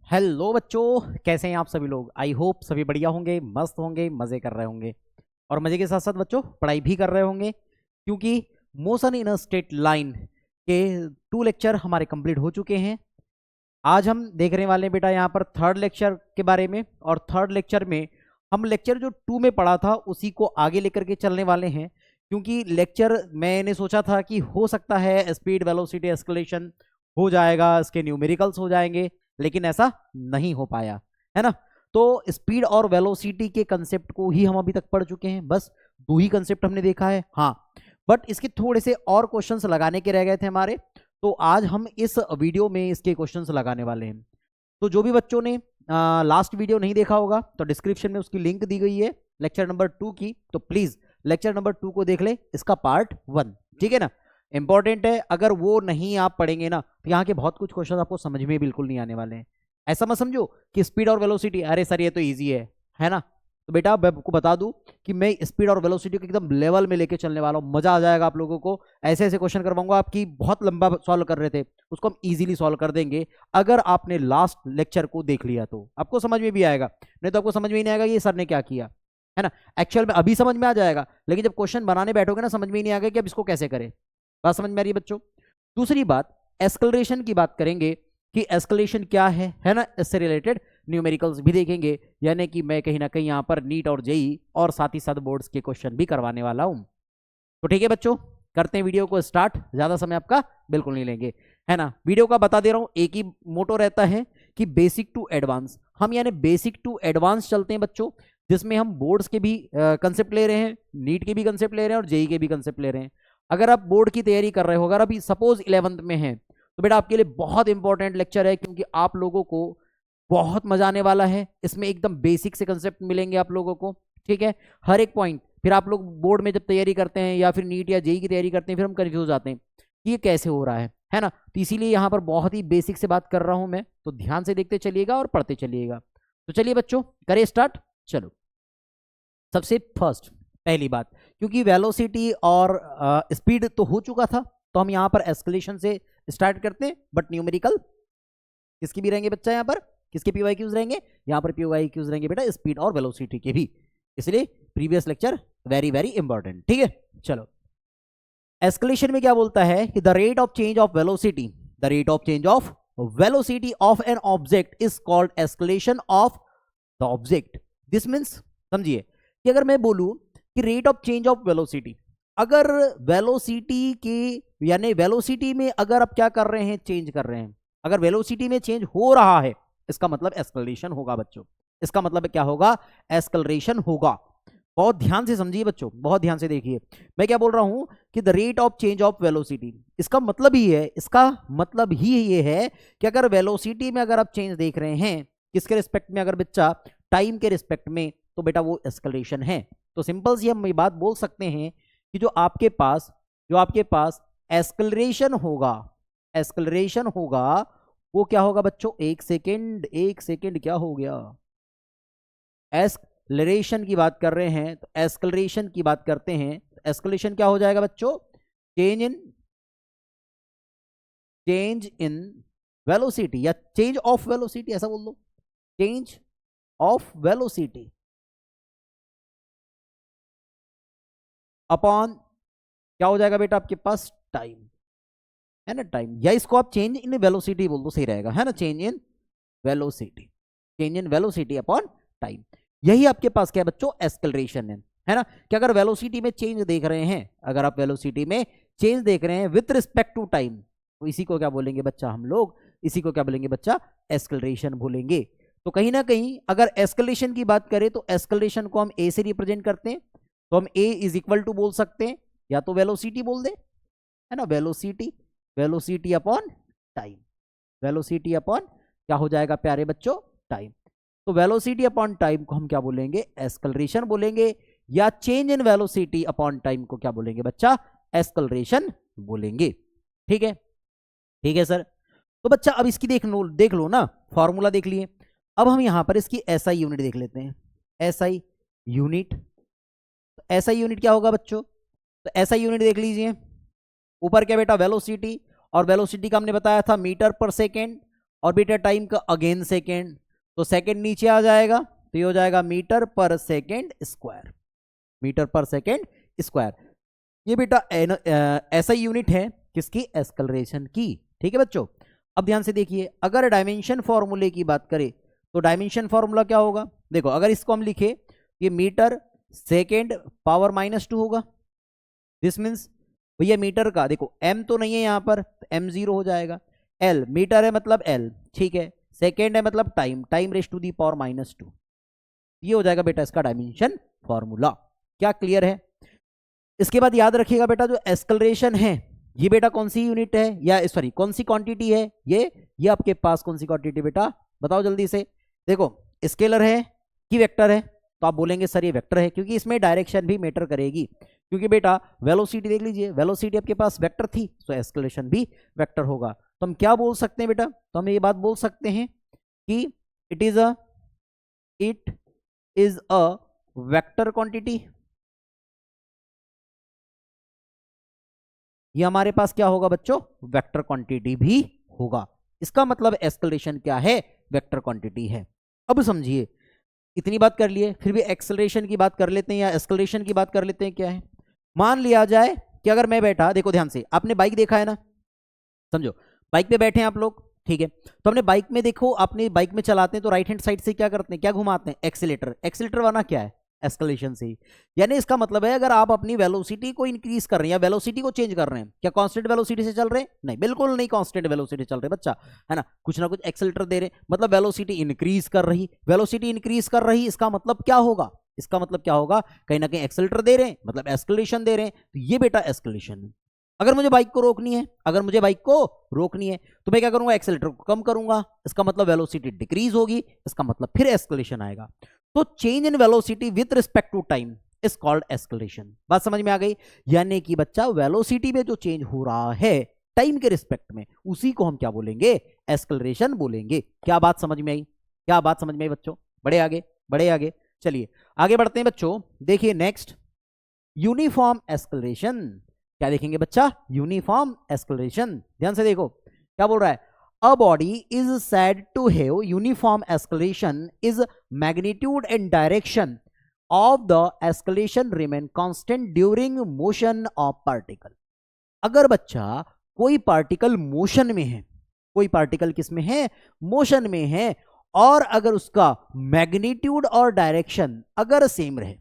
Hello बच्चों, कैसे हैं आप सभी लोग। आई होप सभी बढ़िया होंगे, मस्त होंगे, मज़े कर रहे होंगे और मज़े के साथ साथ बच्चों पढ़ाई भी कर रहे होंगे, क्योंकि motion in a straight line के 2 लेक्चर हमारे कंप्लीट हो चुके हैं। आज हम देखने वाले हैं बेटा यहाँ पर थर्ड लेक्चर के बारे में, और थर्ड लेक्चर में हम लेक्चर जो 2 में पढ़ा था उसी को आगे लेकर के चलने वाले हैं। क्योंकि लेक्चर मैंने सोचा था कि हो सकता है स्पीड वेलोसिटी एस्केलेशन हो जाएगा, इसके न्यूमेरिकल्स हो जाएंगे, लेकिन ऐसा नहीं हो पाया, है ना। तो स्पीड और वेलोसिटी के कंसेप्ट को ही हम अभी तक पढ़ चुके हैं, बस 2 ही कंसेप्ट हमने देखा है। हाँ, बट इसके थोड़े से और क्वेश्चंस लगाने के रह गए थे हमारे, तो आज हम इस वीडियो में इसके क्वेश्चंस लगाने वाले हैं। तो जो भी बच्चों ने लास्ट वीडियो नहीं देखा होगा तो डिस्क्रिप्शन में उसकी लिंक दी गई है लेक्चर नंबर 2 की, तो प्लीज लेक्चर नंबर 2 को देख ले, इसका पार्ट 1, ठीक है ना। इंपॉर्टेंट है, अगर वो नहीं आप पढ़ेंगे ना तो यहाँ के बहुत कुछ क्वेश्चन आपको समझ में बिल्कुल नहीं आने वाले हैं। ऐसा मत समझो कि स्पीड और वेलोसिटी अरे सर ये तो ईजी है ना। तो बेटा मैं आपको बता दूं कि मैं स्पीड और वेलोसिटी को एकदम लेवल में लेके चलने वाला हूँ, मजा आ जाएगा आप लोगों को। ऐसे ऐसे क्वेश्चन करवाऊंगा, आपकी बहुत लंबा सॉल्व कर रहे थे उसको हम इजीली सॉल्व कर देंगे। अगर आपने लास्ट लेक्चर को देख लिया तो आपको समझ में भी आएगा, नहीं तो आपको समझ में ही नहीं आएगा ये सर ने क्या किया, है ना। एक्चुअल में अभी समझ में आ जाएगा, लेकिन जब क्वेश्चन बनाने बैठोगे ना समझ में ही नहीं आएगा कि अब इसको कैसे करें। बात समझ में आ रही है बच्चों। दूसरी बात, एस्केलेशन की बात करेंगे कि एस्केलेशन क्या है ना, इससे रिलेटेड न्यूमेरिकल्स भी देखेंगे, यानी कि मैं कहीं ना कहीं यहाँ पर नीट और जेई और साथ ही साथ बोर्ड्स के क्वेश्चन भी करवाने वाला हूँ। तो ठीक है बच्चों, करते हैं वीडियो को स्टार्ट, ज्यादा समय आपका बिल्कुल नहीं लेंगे, है ना। वीडियो का बता दे रहा हूँ, एक ही मोटो रहता है कि बेसिक टू एडवांस। हम यानी बेसिक टू एडवांस चलते हैं बच्चों, जिसमें हम बोर्ड्स के भी कंसेप्ट ले रहे हैं, नीट के भी कंसेप्ट ले रहे हैं और जेई के भी कंसेप्ट ले रहे हैं। अगर आप बोर्ड की तैयारी कर रहे हो, अगर अभी सपोज 11th में है, तो बेटा आपके लिए बहुत इंपॉर्टेंट लेक्चर है, क्योंकि आप लोगों को बहुत मजा आने वाला है। इसमें एकदम बेसिक से कंसेप्ट मिलेंगे आप लोगों को, ठीक है, हर एक पॉइंट। फिर आप लोग बोर्ड में जब तैयारी करते हैं या फिर नीट या जेई की तैयारी करते हैं, फिर हम कंफ्यूज हो जाते हैं कि ये कैसे हो रहा है ना। तो इसीलिए यहाँ पर बहुत ही बेसिक से बात कर रहा हूं मैं, तो ध्यान से देखते चलिएगा और पढ़ते चलिएगा। तो चलिए बच्चों करें स्टार्ट। चलो, सबसे फर्स्ट पहली बात, क्योंकि वेलोसिटी और स्पीड तो हो चुका था, तो हम यहाँ पर एस्केलेशन से स्टार्ट करते हैं। बट न्यूमेरिकल किसकी भी रहेंगे बच्चा, यहाँ पर किसके पीवाईक्यूज रहेंगे, यहाँ पर पीवाईक्यूज रहेंगे बेटा स्पीड और वेलोसिटी के भी, इसलिए previous lecture very very important, ठीक है। चलो, एस्केलेशन में क्या बोलता है कि the rate of change of velocity, the rate of change of velocity of an object is called escalation of the object. This means, समझिए कि अगर मैं बोलूं कि rate of change of velocity, अगर वेलोसिटी के यानी वेलोसिटी में अगर आप क्या कर रहे हैं, चेंज कर रहे हैं, अगर वेलोसिटी में चेंज हो रहा है, इसका मतलब एस्केलेशन होगा बच्चों। इसका मतलब क्या होगा, एस्केलेशन होगा। बहुत ध्यान से समझिए बच्चों, बहुत ध्यान से देखिए मैं क्या बोल रहा हूं कि the rate of change of velocity, इसका मतलब ही है, इसका मतलब ही ये है कि अगर वेलोसिटी में अगर आप चेंज देख रहे हैं, किसके रिस्पेक्ट में, अगर बच्चा टाइम के रिस्पेक्ट में, तो बेटा वो एस्केलेशन है। तो सिंपल सी हम ये बात बोल सकते हैं कि जो आपके पास एस्केलरेशन होगा, एस्केलरेशन होगा, वो क्या होगा बच्चों, एक सेकेंड क्या हो गया, एस्केलरेशन की बात कर रहे हैं, तो एस्केलरेशन की बात करते हैं, तो एस्केलेशन क्या हो जाएगा बच्चों, चेंज इन वेलोसिटी या चेंज ऑफ वेलोसिटी, ऐसा बोल दो, चेंज ऑफ वेलोसिटी अपॉन क्या हो जाएगा बेटा आपके पास, टाइम, है ना, टाइम। या इसको आप चेंज इन वेलोसिटी बोल दो, सही रहेगा, है ना, change in velocity, change in velocity upon time. यही आपके पास क्या है बच्चों, एस्केलरेशन है ना। कि अगर वेलोसिटी में चेंज देख रहे हैं, अगर आप वेलोसिटी में चेंज देख रहे हैं विथ रिस्पेक्ट टू टाइम, तो इसी को क्या बोलेंगे बच्चा हम लोग, इसी को क्या बोलेंगे बच्चा, एस्केलरेशन बोलेंगे। तो कहीं ना कहीं अगर एस्केलेशन की बात करें तो एस्केलेशन को हम ए से रिप्रेजेंट करते हैं, तो हम ए इज इक्वल टू बोल सकते हैं, या तो वेलोसिटी बोल दे, है ना, velocity upon time, velocity upon क्या हो जाएगा प्यारे बच्चों, टाइम। तो वेलोसिटी अपॉन टाइम को हम क्या बोलेंगे, एस्केलरेशन बोलेंगे, या change in velocity upon time को क्या बोलेंगे बच्चा, एस्केलरेशन बोलेंगे, ठीक है, ठीक है सर। तो बच्चा अब इसकी देख लो ना, फॉर्मूला देख लिए। अब हम यहां पर इसकी एसआई यूनिट देख लेते हैं, एसआई यूनिट। एसआई यूनिट क्या होगा बच्चों, तो एसआई यूनिट देख लीजिए, ऊपर क्या बेटा वेलोसिटी, और वेलोसिटी का हमने बताया था मीटर पर सेकेंड, और बेटा टाइम का अगेन सेकेंड, तो सेकेंड नीचे आ जाएगा तो ये हो जाएगा metre per second square, metre per second square. ये बेटा ऐसा यूनिट है किसकी, एक्सेलरेशन की। ठीक है बच्चों, अब ध्यान से देखिए, अगर डायमेंशन फॉर्मूले की बात करें तो डायमेंशन फॉर्मूला क्या होगा, देखो अगर इसको हम लिखे ये मीटर सेकेंड पावर -2 होगा। दिस मीन्स भैया मीटर का देखो m तो नहीं है यहाँ पर, m 0 हो जाएगा। l मीटर है मतलब l, ठीक है। सेकेंड है मतलब time, time raise to the power -2, ये हो जाएगा बेटा इसका डायमेंशन फॉर्मूला। क्या क्लियर है? इसके बाद याद रखिएगा बेटा जो एक्सेलरेशन है ये बेटा कौन सी यूनिट है, या सॉरी कौन सी क्वांटिटी है, ये आपके पास कौन सी क्वांटिटी बेटा बताओ जल्दी से। देखो स्केलर है कि वेक्टर है, तो आप बोलेंगे सर ये वेक्टर है, क्योंकि इसमें डायरेक्शन भी मैटर करेगी। क्योंकि बेटा वेलोसिटी देख लीजिए, वेलोसिटी आपके पास वेक्टर थी तो एक्सेलरेशन भी वेक्टर होगा। तो हम क्या बोल सकते हैं बेटा, तो हम ये बात बोल सकते हैं कि it is a vector quantity. ये हमारे पास क्या होगा बच्चों, वेक्टर क्वांटिटी भी होगा। इसका मतलब एक्सेलरेशन क्या है, वेक्टर क्वांटिटी है। अब समझिए, इतनी बात कर लिए, फिर भी एक्सेलरेशन की बात कर लेते हैं या एक्सेलरेशन की बात कर लेते हैं। क्या है, मान लिया जाए कि अगर मैं बैठा, देखो ध्यान से, आपने बाइक देखा है ना, समझो बाइक पे बैठे हैं आप लोग, ठीक है। तो हमने बाइक में देखो, अपने बाइक में चलाते हैं तो राइट हैंड साइड से क्या करते हैं, क्या घुमाते हैं, एक्सीलेटर। एक्सीलेटर वाला क्या है, एक्सेलरेशन से ही। यानी इसका मतलब है अगर आप अपनी वेलोसिटी को इंक्रीज कर रहे हैं या वेलोसिटी को चेंज कर रहे हैं, क्या कांस्टेंट वेलोसिटी से चल रहे हैं, नहीं बिल्कुल नहीं कांस्टेंट वेलोसिटी चल रहे बच्चा, है ना, कुछ ना कुछ एक्सेलरेटर दे रहे, मतलब वेलोसिटी इंक्रीज कर रही। वेलोसिटी इंक्रीज कर रही, इसका मतलब क्या होगा, इसका मतलब क्या होगा, कहीं ना कहीं एक्सेलरेटर दे रहे हैं मतलब एक्सेलरेशन दे रहे हैं, तो ये बेटा एक्सेलरेशन है। अगर मुझे बाइक को रोकनी है, अगर मुझे बाइक को रोकनी है तो मैं क्या करूंगा, एक्सेलरेटर को कम करूंगा, इसका मतलब वेलोसिटी डिक्रीज होगी, इसका मतलब फिर एक्सेलरेशन आएगा। तो change in velocity with respect to time is called acceleration. बात समझ में आ गई? यानी कि बच्चा वेलोसिटी में जो चेंज हो रहा है टाइम के रिस्पेक्ट में, उसी को हम क्या बोलेंगे, एक्सेलरेशन बोलेंगे। क्या बात समझ में आई, क्या बात समझ में आई बच्चों? बड़े आगे, बड़े आगे, चलिए आगे बढ़ते हैं बच्चों। देखिए नेक्स्ट, यूनिफॉर्म एक्सेलरेशन। क्या देखेंगे बच्चा, यूनिफॉर्म एक्सेलरेशन। ध्यान से देखो क्या बोल रहा है, a body is said to have uniform acceleration is magnitude and direction of the acceleration remain constant during motion of particle। अगर बच्चा कोई पार्टिकल मोशन में है, कोई पार्टिकल किस में है, मोशन में है, और अगर उसका मैग्नीट्यूड और डायरेक्शन अगर सेम रहे,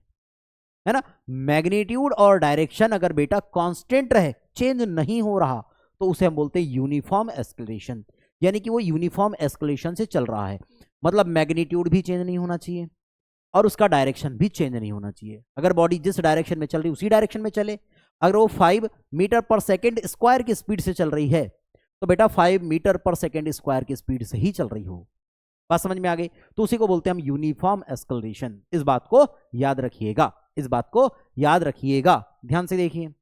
है ना, मैग्नीट्यूड और डायरेक्शन अगर बेटा कांस्टेंट रहे, चेंज नहीं हो रहा, तो उसे हम बोलते हैं यूनिफॉर्म एक्सेलरेशन। यानी कि वो यूनिफॉर्म एक्सेलरेशन से चल रहा है, मतलब मैग्नीट्यूड भी चेंज नहीं होना चाहिए और उसका डायरेक्शन भी चेंज नहीं होना चाहिए। अगर बॉडी जिस डायरेक्शन में चल रही उसी डायरेक्शन में चले। अगर वो 5 मीटर पर सेकेंड स्क्वायर की स्पीड से चल रही है तो बेटा 5 मीटर पर सेकेंड स्क्वायर की स्पीड से ही चल रही हो। बात समझ में आ गई? तो उसी को बोलते हैं हम यूनिफॉर्म एक्सेलरेशन। इस बात को याद रखिएगा, इस बात को याद रखिएगा। ध्यान से देखिए,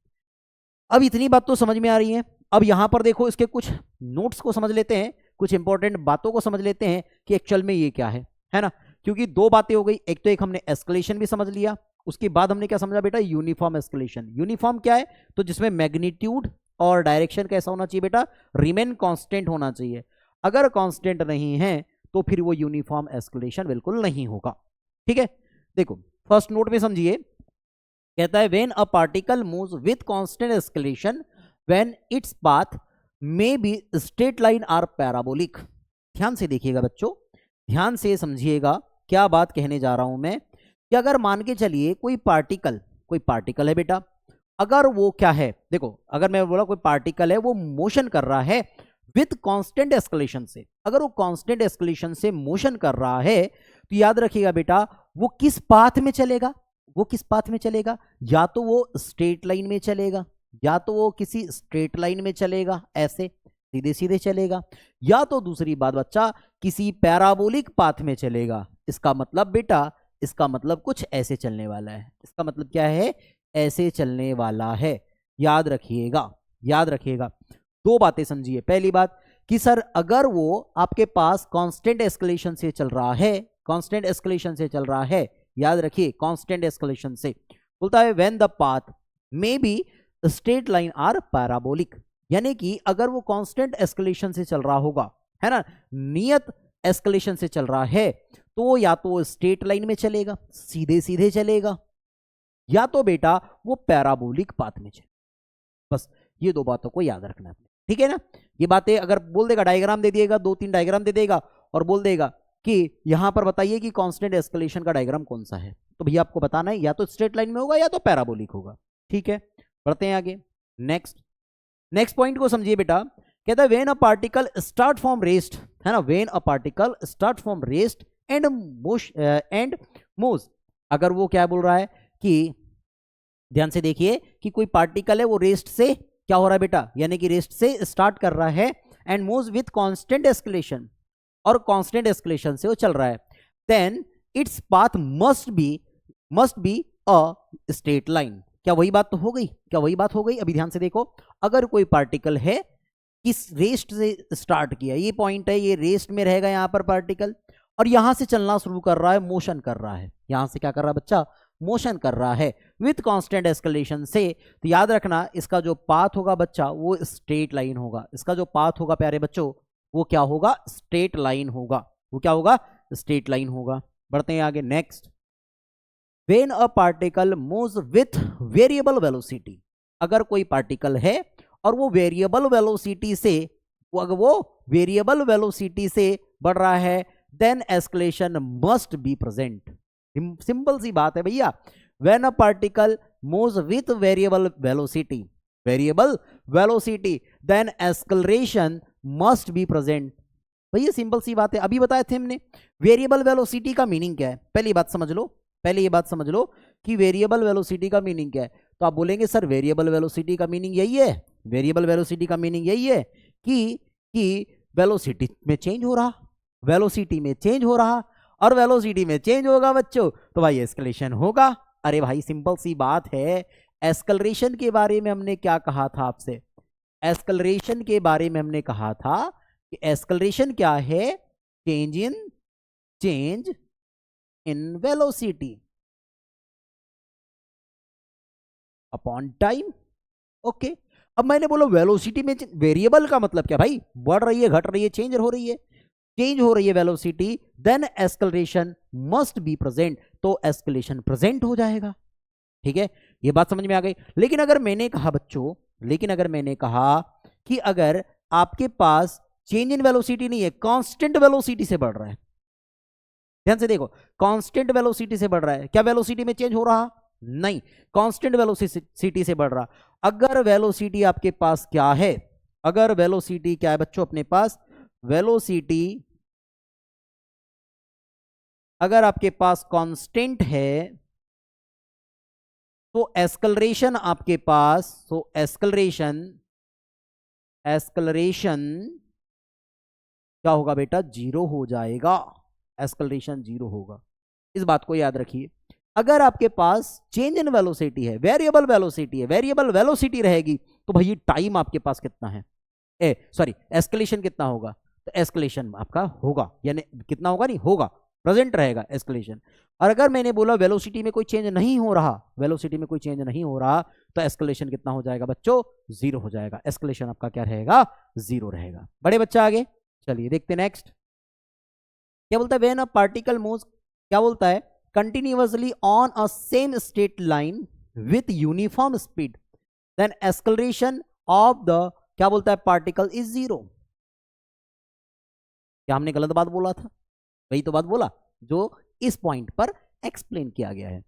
अब इतनी बात तो समझ में आ रही है। अब यहां पर देखो इसके कुछ नोट्स को समझ लेते हैं, कुछ इंपॉर्टेंट बातों को समझ लेते हैं कि एक्चुअल में ये क्या है ना। क्योंकि दो बातें हो गई, एक तो एक हमने एस्केलेशन भी समझ लिया, उसके बाद हमने क्या समझा बेटा, यूनिफॉर्म एस्केलेशन। यूनिफॉर्म क्या है, तो जिसमें मैग्नीट्यूड और डायरेक्शन कैसा होना चाहिए बेटा, रिमेन कांस्टेंट होना चाहिए। अगर कांस्टेंट नहीं है तो फिर वो यूनिफॉर्म एस्केलेशन बिल्कुल नहीं होगा। ठीक है, देखो फर्स्ट नोट में समझिए, कहता है when a particle moves with constant acceleration when its path may be straight line or parabolic. ध्यान से देखिएगा बच्चों, ध्यान से समझिएगा क्या बात कहने जा रहा हूं मैं, कि अगर मान के चलिए कोई पार्टिकल है बेटा, अगर वो क्या है, देखो अगर मैं बोला कोई पार्टिकल है वो मोशन कर रहा है विथ कांस्टेंट एस्केलेशन से, अगर वो कांस्टेंट एस्केलेशन से मोशन कर रहा है तो याद रखिएगा बेटा वो किस पाथ में चलेगा, वो किस पाथ में चलेगा, या तो वो स्ट्रेट लाइन में चलेगा, या तो वो किसी स्ट्रेट लाइन में चलेगा ऐसे सीधे सीधे चलेगा, या तो दूसरी बात बच्चा किसी पैराबोलिक पाथ में चलेगा। इसका मतलब बेटा, इसका मतलब कुछ ऐसे चलने वाला है, इसका मतलब क्या है, ऐसे चलने वाला है। याद रखिएगा, याद रखिएगा। दो बातें समझिए, पहली बात कि सर अगर वो आपके पास कांस्टेंट एस्केलेशन से चल रहा है, कांस्टेंट एस्केलेशन से चल रहा है, याद रखिए कांस्टेंट एस्केलेशन से, बोलता है when the path may be straight line or parabolic, यानी कि अगर वो कांस्टेंट एस्केलेशन से चल रहा होगा, है ना, नियत एस्केलेशन से चल रहा है, तो या तो स्ट्रेट लाइन में चलेगा, सीधे सीधे चलेगा, या तो बेटा वो पैराबोलिक पाथ में चलेगा। बस ये दो बातों को याद रखना है, ठीक है ना। ये बातें अगर बोल देगा, डायग्राम दे दिएगा, 2-3 डायग्राम दे देगा और बोल देगा कि यहां पर बताइए कि कांस्टेंट एस्केलेशन का डायग्राम कौन सा है, तो भैया आपको बताना है या तो स्ट्रेट लाइन में होगा या तो पैराबोलिक होगा, ठीक है। बढ़ते हैं आगे, नेक्स्ट पॉइंट को समझिए बेटा। कहता है when a particle start from rest, है ना, when a particle start from rest and moves, अगर वो क्या बोल रहा है कि ध्यान से देखिए कि कोई पार्टिकल है वो रेस्ट से क्या हो रहा है बेटा, यानी कि रेस्ट से स्टार्ट कर रहा है and moves with constant acceleration, और कांस्टेंट एस्केलेशन से वो चल रहा है, then its path must be a straight line. क्या वही बात तो हो गई, क्या वही बात हो गई। अभी ध्यान से देखो, अगर कोई पार्टिकल है किस रेस्ट से स्टार्ट किया, ये पॉइंट है, ये रेस्ट में रहेगा यहां पर पार्टिकल, और यहां से चलना शुरू कर रहा है, मोशन कर रहा है, यहां से क्या कर रहा है बच्चा, मोशन कर रहा है विथ कांस्टेंट एस्केलेशन से, तो याद रखना इसका जो पाथ होगा बच्चा वो स्ट्रेट लाइन होगा, इसका जो पाथ होगा प्यारे बच्चों वो क्या होगा, स्ट्रेट लाइन होगा, वो क्या होगा, स्ट्रेट लाइन होगा। बढ़ते हैं आगे, next, when a particle moves with variable velocity, अगर कोई पार्टिकल है और वो वेरिएबल वेलोसिटी से, अगर वो वेरिएबल वेलोसिटी से बढ़ रहा है, then acceleration must be present. Simple सी बात है भैया, when a particle moves with variable velocity then acceleration must be present. भैया सिंपल सी बात है, अभी बताए थे हमने वेरिएबल वेलोसिटी का मीनिंग क्या है, पहली बात समझ लो, पहले ये बात समझ लो कि वेरिएबल वेलोसिटी का मीनिंग क्या है। तो आप बोलेंगे सर वेरिएबल वेलोसिटी का मीनिंग यही है, वेरिएबल वेलोसिटी का मीनिंग यही है कि वेलोसिटी में चेंज हो रहा, वेलोसिटी में चेंज हो रहा, और वेलोसिटी में चेंज होगा बच्चों तो भाई एस्केलेशन होगा। अरे भाई सिंपल सी बात है, एस्केलरेशन के बारे में हमने क्या कहा था आपसे, एस्केलरेशन के बारे में हमने कहा था कि एस्केलरेशन क्या है, change in velocity upon time. Okay, अब मैंने बोला वेलोसिटी में वेरिएबल का मतलब क्या भाई, बढ़ रही है, घट रही है, चेंज हो रही है, चेंज हो रही है velocity, then acceleration must be present, तो एस्केलेशन प्रेजेंट हो जाएगा, ठीक है। ये बात समझ में आ गई। लेकिन अगर मैंने कहा बच्चों, लेकिन अगर मैंने कहा कि अगर आपके पास चेंज इन वेलोसिटी नहीं है, कांस्टेंट वेलोसिटी से बढ़ रहा है, ध्यान से देखो, कांस्टेंट वेलोसिटी से बढ़ रहा है, क्या वेलोसिटी में चेंज हो रहा, नहीं, कांस्टेंट वेलोसिटी से बढ़ रहा। अगर वेलोसिटी आपके पास क्या है, अगर वेलोसिटी क्या है बच्चों अपने पास, वेलोसिटी अगर आपके पास कांस्टेंट है तो एस्केलरेशन आपके पास, तो एस्केलरेशन क्या होगा बेटा, जीरो हो जाएगा, एस्केलरेशन जीरो होगा। इस बात को याद रखिए, अगर आपके पास चेंज इन वेलोसिटी है, वेरिएबल वेलोसिटी है, वेरिएबल वेलोसिटी रहेगी तो भाई टाइम आपके पास कितना है, एस्केलेशन कितना होगा, तो एस्केलेशन आपका होगा, यानी कितना होगा, नहीं होगा, प्रेजेंट रहेगा एस्केलेशन। और अगर मैंने बोला वेलोसिटी में कोई चेंज नहीं हो रहा, वेलोसिटी में कोई चेंज नहीं हो रहा, तो एस्केलेशन कितना हो जाएगा बच्चों, जीरो हो जाएगा, एस्केलेशन आपका क्या रहेगा, जीरो रहेगा। बड़े बच्चा आगे चलिए देखते नेक्स्ट क्या बोलता है, व्हेन अ पार्टिकल मूव्स, क्या बोलता है, continuously on a same straight line with uniform speed, then acceleration of the, क्या बोलता है, पार्टिकल इज जीरो। क्या हमने गलत बात बोला था, वही तो बात बोला जो इस पॉइंट पर एक्सप्लेन किया गया है।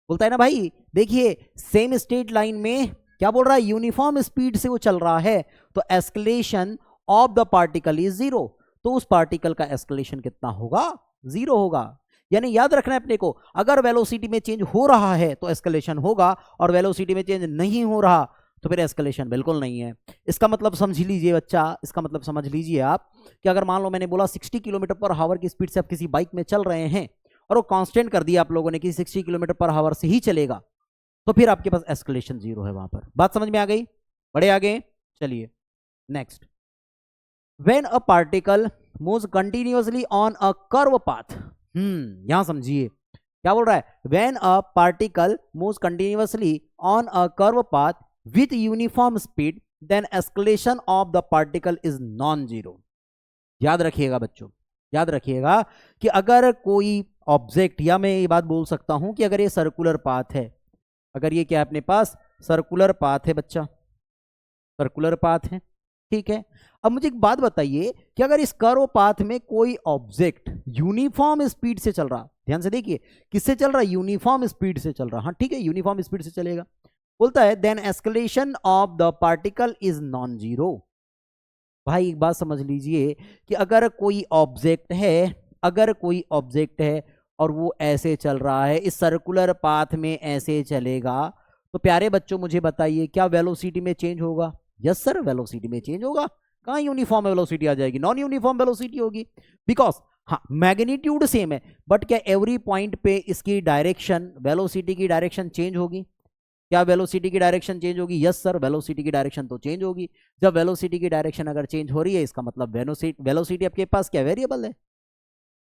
बोलता है ना भाई देखिए सेम स्ट्रेट लाइन में क्या बोल रहा है, यूनिफॉर्म स्पीड से वो चल रहा है, तो escalation of the particle is zero, तो उस पार्टिकल का एस्केलेशन कितना होगा, जीरो होगा। यानी याद रखना है अपने को, अगर वेलोसिटी में चेंज हो रहा है तो एस्केलेशन होगा, और वेलोसिटी में चेंज नहीं हो रहा तो फिर एस्केलेशन बिल्कुल नहीं है। इसका मतलब समझ लीजिए बच्चा, इसका मतलब समझ लीजिए आप कि अगर मान लो मैंने बोला 60 किलोमीटर पर आवर की स्पीड से आप किसी बाइक में चल रहे हैं और वो कांस्टेंट कर दिया आप लोगों ने कि 60 किलोमीटर पर आवर से ही चलेगा, तो फिर आपके पास एस्केलेशन जीरो है वहां पर। बात समझ में आ गई, बड़े आगे चलिए next, when a particle moves continuously on a curve path, यहां समझिए क्या बोल रहा है, when a particle moves continuously on a curve path with uniform speed then escalation of the particle is non-zero। याद रखिएगा बच्चों, याद रखिएगा कि अगर कोई ऑब्जेक्ट, या मैं ये बात बोल सकता हूं कि अगर ये सर्कुलर पाथ है, अगर ये क्या अपने पास सर्कुलर पाथ है बच्चा, सर्कुलर पाथ है, ठीक है। अब मुझे एक बात बताइए कि अगर इस कर्व पाथ में कोई ऑब्जेक्ट यूनिफॉर्म स्पीड से चल रहा, ध्यान से देखिए किससे चल रहा, यूनिफॉर्म स्पीड से चल रहा, हाँ ठीक है, यूनिफॉर्म स्पीड से चलेगा। बोलता है then acceleration of the particle is non zero. भाई एक बात समझ लीजिए कि अगर कोई ऑब्जेक्ट है, अगर कोई ऑब्जेक्ट है और वो ऐसे चल रहा है, इस सर्कुलर पाथ में ऐसे चलेगा, तो प्यारे बच्चों मुझे बताइए क्या वेलोसिटी में चेंज होगा? यस सर, वेलोसिटी में चेंज होगा। कहाँ यूनिफॉर्म वेलोसिटी आ जाएगी? नॉन यूनिफॉर्म वेलोसिटी होगी, बिकॉज हाँ मैग्नीट्यूड सेम है, बट क्या एवरी पॉइंट पे इसकी डायरेक्शन, वेलोसिटी की डायरेक्शन चेंज होगी? क्या वेलोसिटी की डायरेक्शन चेंज होगी? यस सर, वेलोसिटी की डायरेक्शन तो चेंज होगी। जब वेलोसिटी की डायरेक्शन अगर चेंज हो रही है, इसका मतलब वेलोसिटी आपके पास क्या वेरिएबल है।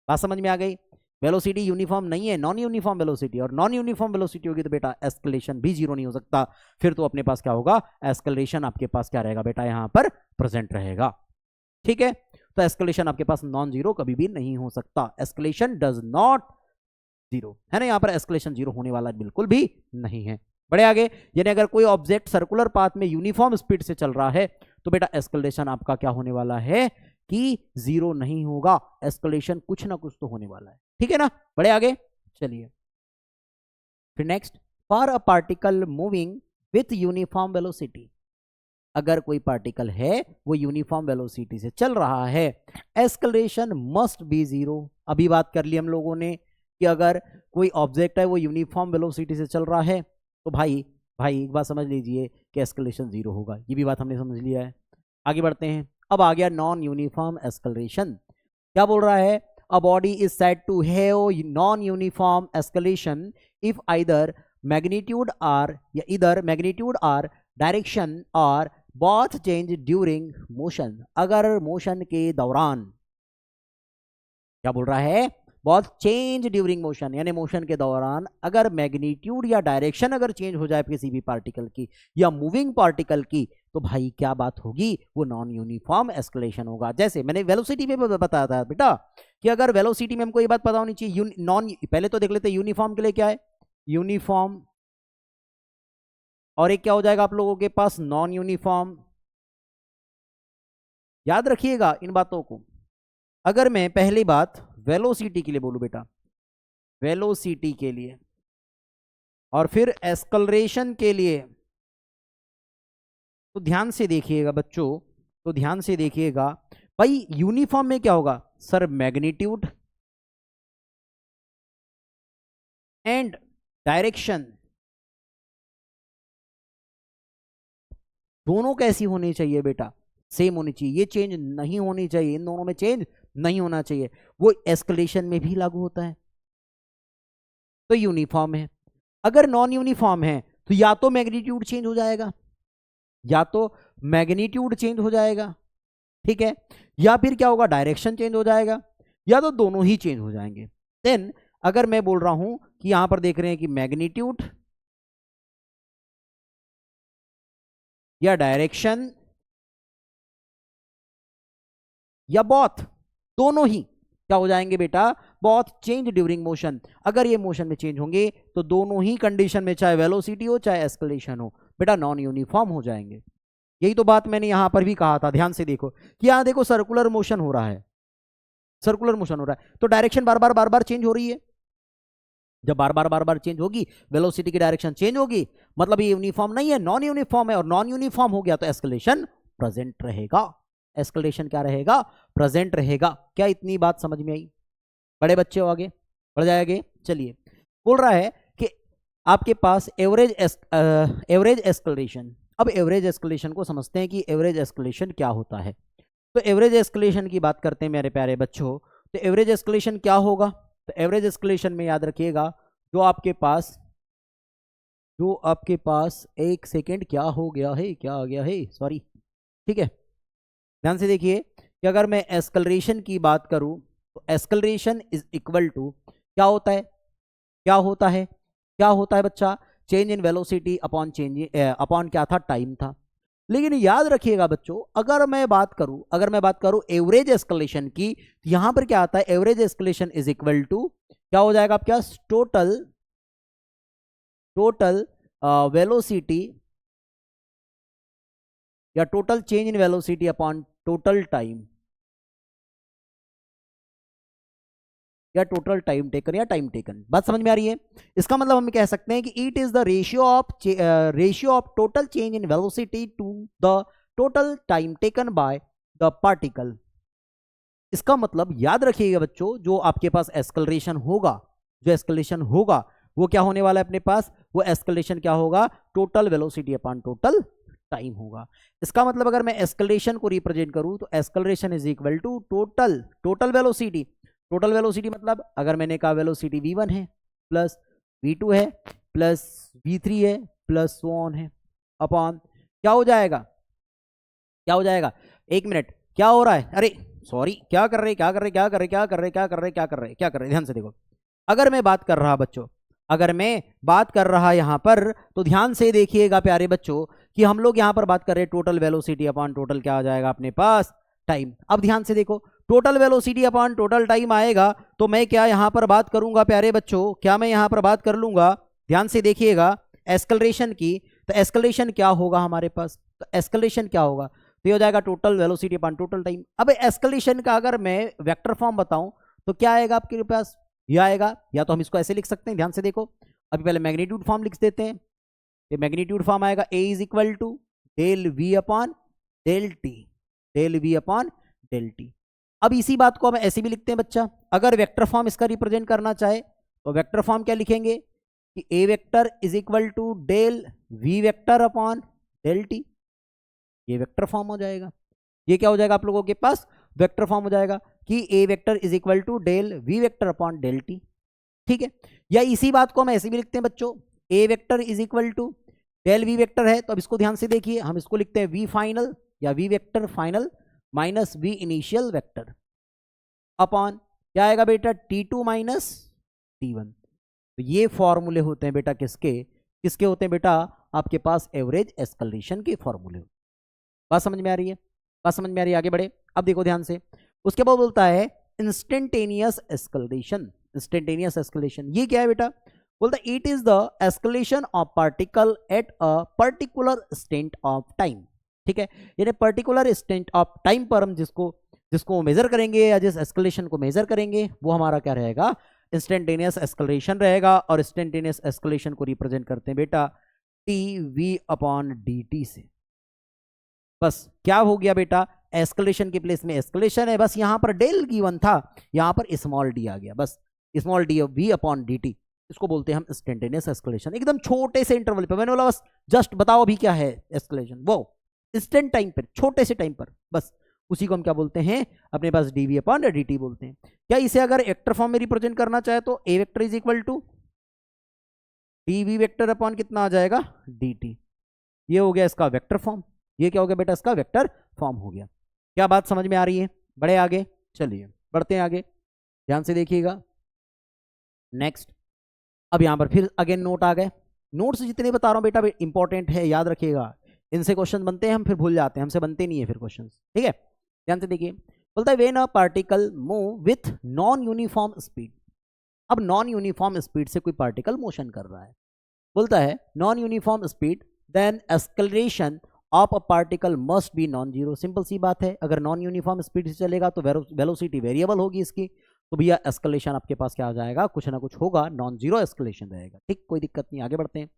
बात समझ में आ गई? वेलोसिटी यूनिफॉर्म नहीं है, नॉन यूनिफॉर्म वेलोसिटी, और नॉन यूनिफॉर्म वेलोसिटी होगी तो बेटा एस्केलेशन भी जीरो नहीं हो सकता। फिर तो अपने पास क्या होगा, एस्केलेशन आपके पास क्या रहेगा बेटा, यहां पर प्रेजेंट रहेगा, ठीक है। तो एस्केलेशन आपके पास नॉन जीरो कभी भी नहीं हो सकता, एस्केलेशन डज नॉट जीरो, है ना, यहां पर एस्केलेशन जीरो होने वाला बिल्कुल भी नहीं है। बड़े आगे, यानी अगर कोई ऑब्जेक्ट सर्कुलर पाथ में यूनिफॉर्म स्पीड से चल रहा है तो बेटा एस्केलेशन आपका क्या होने वाला है कि जीरो नहीं होगा, एस्केलेशन कुछ ना कुछ तो होने वाला है, ठीक है ना। बड़े आगे चलिए, फिर next, for a particle moving with uniform velocity, अगर कोई पार्टिकल है वो यूनिफॉर्म वेलोसिटी से चल रहा है, एस्केलेशन मस्ट बी जीरो। अभी बात कर ली हम लोगों ने कि अगर कोई ऑब्जेक्ट है वो यूनिफॉर्म वेलोसिटी से चल रहा है तो भाई एक बात समझ लीजिए कि एस्केलेशन जीरो होगा, ये भी बात हमने समझ लिया है। आगे बढ़ते हैं, अब आ गया नॉन यूनिफॉर्म एस्केलेशन। क्या बोल रहा है, a body is said to have non uniform acceleration if either magnitude or, या either magnitude or direction or both change during motion. अगर मोशन के दौरान, क्या बोल रहा है, बहुत चेंज ड्यूरिंग मोशन, यानी मोशन के दौरान अगर मैग्नीट्यूड या डायरेक्शन अगर चेंज हो जाए किसी भी पार्टिकल की या मूविंग पार्टिकल की, तो भाई क्या बात होगी, वो नॉन यूनिफॉर्म एस्केलेशन होगा। जैसे मैंने वेलोसिटी में बताया था बेटा कि अगर वेलोसिटी में हमको ये बात पता होनी चाहिए, नॉन, पहले तो देख लेते हैं यूनिफॉर्म के लिए क्या है, यूनिफॉर्म, और एक क्या हो जाएगा आप लोगों के पास, नॉन यूनिफॉर्म। याद रखिएगा इन बातों को। अगर मैं पहली बात वेलोसिटी के लिए बोलूं बेटा, वेलोसिटी के लिए, और फिर एक्सेलरेशन के लिए, तो ध्यान से देखिएगा बच्चों, तो ध्यान से देखिएगा भाई, यूनिफॉर्म में क्या होगा सर, मैग्नीट्यूड एंड डायरेक्शन दोनों कैसी होनी चाहिए बेटा, सेम होनी चाहिए, ये चेंज नहीं होनी चाहिए, इन दोनों में चेंज नहीं होना चाहिए। वो एस्केलेशन में भी लागू होता है, तो यूनिफॉर्म है। अगर नॉन यूनिफॉर्म है तो या तो मैग्नीट्यूड चेंज हो जाएगा, या तो मैग्नीट्यूड चेंज हो जाएगा, ठीक है, या फिर क्या होगा, डायरेक्शन चेंज हो जाएगा, या तो दोनों ही चेंज हो जाएंगे। देन अगर मैं बोल रहा हूं कि यहां पर देख रहे हैं कि मैग्नीट्यूड या डायरेक्शन या बोथ, दोनों ही क्या हो जाएंगे बेटा, बोथ चेंज ड्यूरिंग मोशन। अगर ये मोशन में चेंज होंगे तो दोनों ही कंडीशन में, चाहे वेलोसिटी हो चाहे एस्केलेशन हो, बेटा नॉन यूनिफॉर्म हो जाएंगे। यही तो बात मैंने यहां पर भी कहा था, ध्यान से देखो कि यहां देखो सर्कुलर मोशन हो रहा है, सर्कुलर मोशन हो रहा है, तो डायरेक्शन बार बार चेंज हो रही है। जब बार बार चेंज होगी, वेलोसिटी की डायरेक्शन चेंज होगी, मतलब ये यूनिफॉर्म नहीं है, नॉन यूनिफॉर्म है, और नॉन यूनिफॉर्म हो गया तो एस्केलेशन प्रेजेंट रहेगा। एस्केलेशन क्या रहेगा, प्रेजेंट रहेगा। क्या इतनी बात समझ में आई? बड़े बच्चे हो, आगे बढ़ जाएंगे। चलिए, बोल रहा है कि आपके पास एवरेज एस्केलेशन। अब एवरेज एस्केलेशन को समझते हैं कि एवरेज एस्केलेशन क्या होता है। तो एवरेज एस्केलेशन की बात करते हैं मेरे प्यारे बच्चों। तो एवरेज एस्केलेशन क्या होगा, तो एवरेज एस्केलेशन में याद रखिएगा, जो आपके पास एक सेकेंड, क्या हो गया है, क्या आ गया है, सॉरी, ठीक है, ध्यान से देखिए कि अगर मैं एस्केलरेशन की बात करूं तो एस्केलरेशन इज इक्वल टू क्या होता है, क्या होता है, क्या होता है बच्चा, change in velocity upon change upon क्या था, टाइम था। लेकिन याद रखिएगा बच्चों, अगर मैं बात करूं एवरेज एस्केलेशन की, तो यहां पर क्या आता है, average acceleration is equal to क्या हो जाएगा आपके पास, टोटल वेलोसिटी या total change in velocity upon total time, या टोटल टाइम टेकन, या टाइम टेकन। बात समझ में आ रही है? इसका मतलब हम कह सकते हैं कि it is the ratio of total change in velocity to the total time taken by the particle. इसका मतलब याद रखिएगा बच्चों, जो आपके पास एस्केलेशन होगा, वो क्या होने वाला है अपने पास, वो एस्केलेशन क्या होगा, total velocity upon total time होगा। इसका मतलब अगर मैं एस्केलेशन को रिप्रेजेंट करूं तो acceleration is equal to total velocity मतलब अगर मैंने कहा वेलोसिटी v1 है प्लस v2 है प्लस v3 है प्लस सो ऑन है अपॉन क्या हो जाएगा, एक मिनट, क्या हो रहा है, अरे सॉरी, क्या कर रहे, ध्यान से देखो। अगर मैं बात कर रहा यहां पर, तो ध्यान से देखिएगा प्यारे बच्चों कि हम लोग यहां पर बात कर रहे हैं टोटल वेलोसिटी अपॉन टोटल क्या आ जाएगा अपने पास, टाइम। अब ध्यान से देखो, total velocity upon total time आएगा तो मैं क्या यहां पर बात करूंगा प्यारे बच्चों, क्या मैं यहां पर बात कर लूंगा, ध्यान से देखिएगा, एस्केलेशन की। तो एस्केलेशन क्या होगा हमारे पास, तो एस्केलेशन क्या होगा, तो ये हो जाएगा total velocity upon total time. अब एस्केलेशन का अगर मैं वेक्टर फॉर्म बताऊं तो क्या आएगा आपके पास, ये आएगा, या तो हम इसको ऐसे लिख सकते हैं, ध्यान से देखो, अभी पहले मैग्नीट्यूड फॉर्म लिख देते हैं। ये मैग्नीट्यूड फॉर्म आएगा a is equal to del v upon del t. अब इसी बात को हम ऐसे भी लिखते हैं बच्चा, अगर वेक्टर फॉर्म इसका रिप्रेजेंट करना चाहे तो वेक्टर फॉर्म क्या लिखेंगे कि a vector is equal to del v vector upon del t. ये वेक्टर फॉर्म हो जाएगा, ये क्या हो जाएगा आप लोगों के पास, वेक्टर फॉर्म हो जाएगा कि a vector is equal to del v vector upon del t. ठीक है, या इसी बात को हम ऐसे भी लिखते हैं बच्चों, a vector is equal to del v vector है, तो अब इसको ध्यान से देखिए, हम इसको लिखते हैं v फाइनल या v vector final minus v initial vector upon क्या आएगा बेटा, t2 माइनस t1। तो ये फॉर्मूले होते हैं बेटा किसके होते हैं बेटा, आपके पास एवरेज एस्केलेशन के फॉर्मूले। बात समझ में आ रही है, आगे बढ़े। अब देखो ध्यान से, उसके बाद बोलता है इंस्टेंटेनियस एस्केलेशन। ये क्या है बेटा, बोलता है it is the escalation of particle at a particular state of time. ठीक है, यानी पर्टिकुलर स्टेट ऑफ टाइम पर हम जिसको मेजर करेंगे या जिस एस्केलेशन को मेजर करेंगे वो हमारा क्या रहेगा, इंस्टेंटेनियस एस्केलेशन रहेगा। और इंस्टेंटेनियस एस्केलेशन को रिप्रेजेंट करते हैं बेटा टी अपॉन डी टी से। बस क्या हो गया बेटा, एस्केलेशन के प्लेस में एस्केलेशन है, बस यहां पर डेल गिवन था, यहां पर स्मॉल डी आ गया, बस small d v upon D t. इसको बोलते हैं हम इंस्टेंटेनियस एस्केलेशन। एकदम छोटे से इंटरवल पे, मैंने बोला बस जस्ट बताओ अभी क्या है एस्केलेशन, वो इंस्टेंट टाइम पर, छोटे से टाइम पर, बस उसी को हम क्या बोलते हैं अपने पास डीवी अपॉन dt बोलते हैं। क्या इसे अगर वेक्टर फॉर्म में रिप्रेजेंट करना चाहे तो a vector is equal to dv vector upon कितना आ जाएगा dt। ये हो गया इसका वेक्टर फॉर्म, ये क्या हो गया बेटा, इसका वेक्टर फॉर्म हो गया। क्या बात समझ में आ रही है, बड़े आगे चलिए, बढ़ते हैं आगे, ध्यान से देखिएगा। नेक्स्ट, अब यहां पर फिर अगेन नोट आ गए। नोट्स जितने बता रहा हूं बेटा इंपॉर्टेंट है, याद रखिएगा, इनसे क्वेश्चन बनते हैं, हम फिर भूल जाते हैं, हमसे बनते नहीं है फिर क्वेश्चन। ठीक है, ध्यान से देखिए, बोलता है when a particle move with non uniform speed. अब नॉन यूनिफॉर्म स्पीड से कोई पार्टिकल मोशन कर रहा है, बोलता है non uniform speed, then acceleration of a particle must be non zero. Simple सी बात है, अगर नॉन यूनिफॉर्म स्पीड से चलेगा तो वेलोसिटी वेरिएबल होगी इसकी, तो भैया एस्केलेशन आपके पास क्या आ जाएगा, कुछ ना कुछ होगा, नॉन जीरो एस्केलेशन रहेगा। ठीक, कोई दिक्कत नहीं, आगे बढ़ते हैं।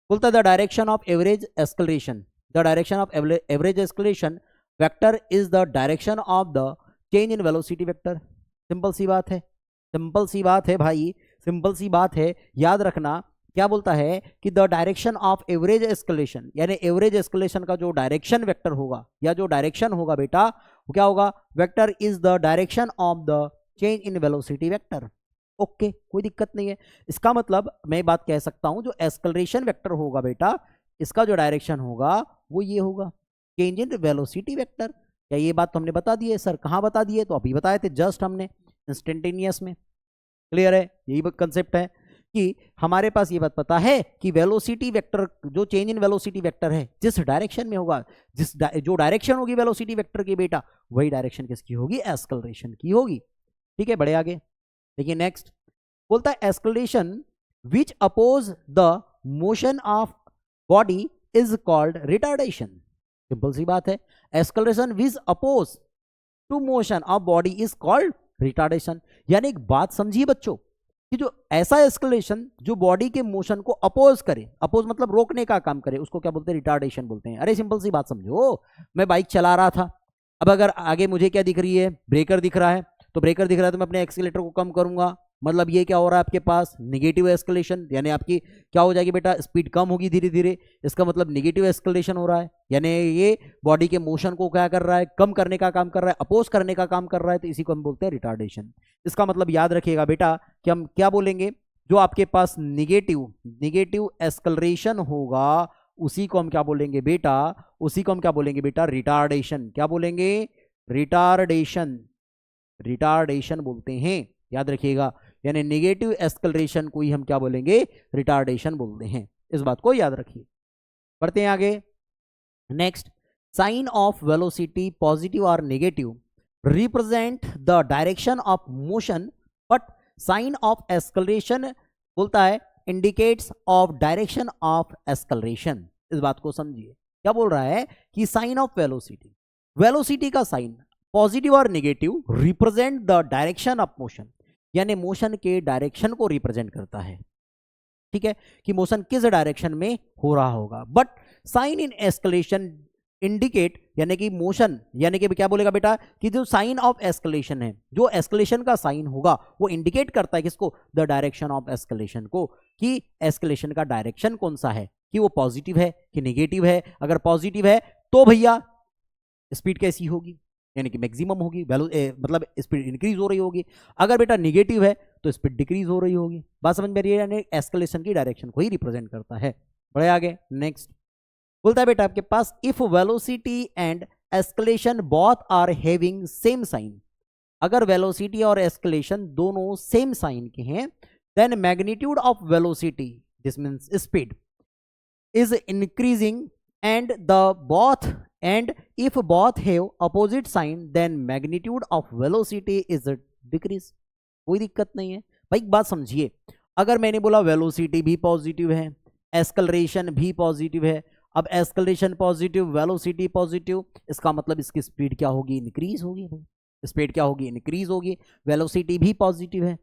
बोलता है the direction of average acceleration, vector is the direction of the change in velocity vector. Simple सी बात है, भाई, सिंपल सी बात है, याद रखना। क्या बोलता है कि the direction of average escalation, यानी एवरेज एस्केलेशन का जो डायरेक्शन वेक्टर होगा या जो डायरेक्शन होगा बेटा, वो क्या होगा, vector is the direction of the change in velocity vector. Okay, कोई दिक्कत नहीं है। इसका मतलब मैं बात कह सकता हूं, जो एस्केलेशन वेक्टर होगा बेटा, इसका जो डायरेक्शन होगा वो ये होगा, चेंज इन वेलोसिटी वेक्टर। क्या ये बात तो हमने बता दी है सर, कहाँ बता दी है, तो अभी बताए थे जस्ट हमने इंस्टेंटेनियस में। क्लियर है, यही कंसेप्ट है। कि हमारे पास ये बात पता है कि वेलोसिटी वेक्टर, जो चेंज इन वेलोसिटी वेक्टर है जिस डायरेक्शन में होगा, जो डायरेक्शन होगी वेलोसिटी वेक्टर की बेटा, वही डायरेक्शन किसकी होगी, एक्सेलरेशन की होगी। ठीक है, बढ़े आगे। देखिए नेक्स्ट बोलता है acceleration which oppose the motion of body is called retardation. Simple सी बात है, acceleration which oppose to motion of body is called retardation. यानी एक बात समझिए बच्चों कि जो ऐसा एक्सेलरेशन जो बॉडी के मोशन को अपोज करे, अपोज मतलब रोकने का काम करे, उसको क्या बोलते हैं, रिटार्डेशन बोलते हैं। अरे सिंपल सी बात समझो, मैं बाइक चला रहा था, अब अगर आगे मुझे क्या दिख रही है, ब्रेकर दिख रहा है, तो ब्रेकर दिख रहा है तो मैं अपने एक्सीलेटर को कम करूंगा, मतलब ये क्या हो रहा है आपके पास, निगेटिव एस्केलेशन, यानी आपकी क्या हो जाएगी बेटा, स्पीड कम होगी धीरे धीरे, इसका मतलब निगेटिव एस्केलेशन हो रहा है, यानी ये बॉडी के मोशन को क्या कर रहा है, कम करने का काम कर रहा है, अपोज करने का काम कर रहा है, तो इसी को हम बोलते हैं रिटार्डेशन। इसका मतलब याद रखिएगा बेटा कि हम क्या बोलेंगे, जो आपके पास निगेटिव एस्केलेशन होगा उसी को हम क्या बोलेंगे बेटा, उसी को हम क्या बोलेंगे बेटा, रिटार्डेशन। क्या बोलेंगे, रिटार्डेशन, रिटार्डेशन बोलते हैं, याद रखिएगा। यानी नेगेटिव एक्सेलरेशन को ही हम क्या बोलेंगे, रिटार्डेशन बोलते हैं, इस बात को याद रखिए। बढ़ते हैं आगे। Next, sign of velocity positive और negative represent the direction of motion, but sign of acceleration बोलता है indicates of direction of acceleration. इस बात को समझिए, क्या बोल रहा है कि साइन ऑफ वेलोसिटी, वेलोसिटी का साइन पॉजिटिव और negative represent the direction of motion, यानी मोशन के डायरेक्शन को रिप्रेजेंट करता है। ठीक है, कि मोशन किस डायरेक्शन में हो रहा होगा। But sign in acceleration indicate, यानी कि मोशन, यानी कि क्या बोलेगा बेटा कि जो साइन ऑफ एस्केलेशन है, जो एस्केलेशन का साइन होगा वो इंडिकेट करता है किसको, द डायरेक्शन ऑफ एस्केलेशन को, कि एस्केलेशन का डायरेक्शन कौन सा है, कि वो पॉजिटिव है कि नेगेटिव है। अगर पॉजिटिव है तो भैया स्पीड कैसी होगी, यानी कि मैक्सिमम होगी, मतलब स्पीड इंक्रीज हो रही होगी। अगर बेटा नेगेटिव है तो स्पीड डिक्रीज हो रही होगी। बात समझ में आ रही है, यानी एस्केलेशन की डायरेक्शन को ही रिप्रेजेंट करता है। बढ़े आगे। नेक्स्ट बोलता है बेटा आपके पास if velocity and acceleration both are having same sign, अगर वेलोसिटी और एस्केलेशन दोनों सेम साइन के हैं, then magnitude of velocity, this means speed, is increasing and the both, and if both have opposite sign then magnitude of velocity is decrease। कोई दिक्कत नहीं है भाई, बात समझिए। अगर मैंने बोला वेलोसिटी भी पॉजिटिव है, एस्केलरेशन भी पॉजिटिव है, अब एस्केलरेशन पॉजिटिव, वेलोसिटी पॉजिटिव, इसका मतलब इसकी स्पीड क्या होगी, इंक्रीज होगी। स्पीड क्या होगी, इंक्रीज होगी। वेलोसिटी भी पॉजिटिव है,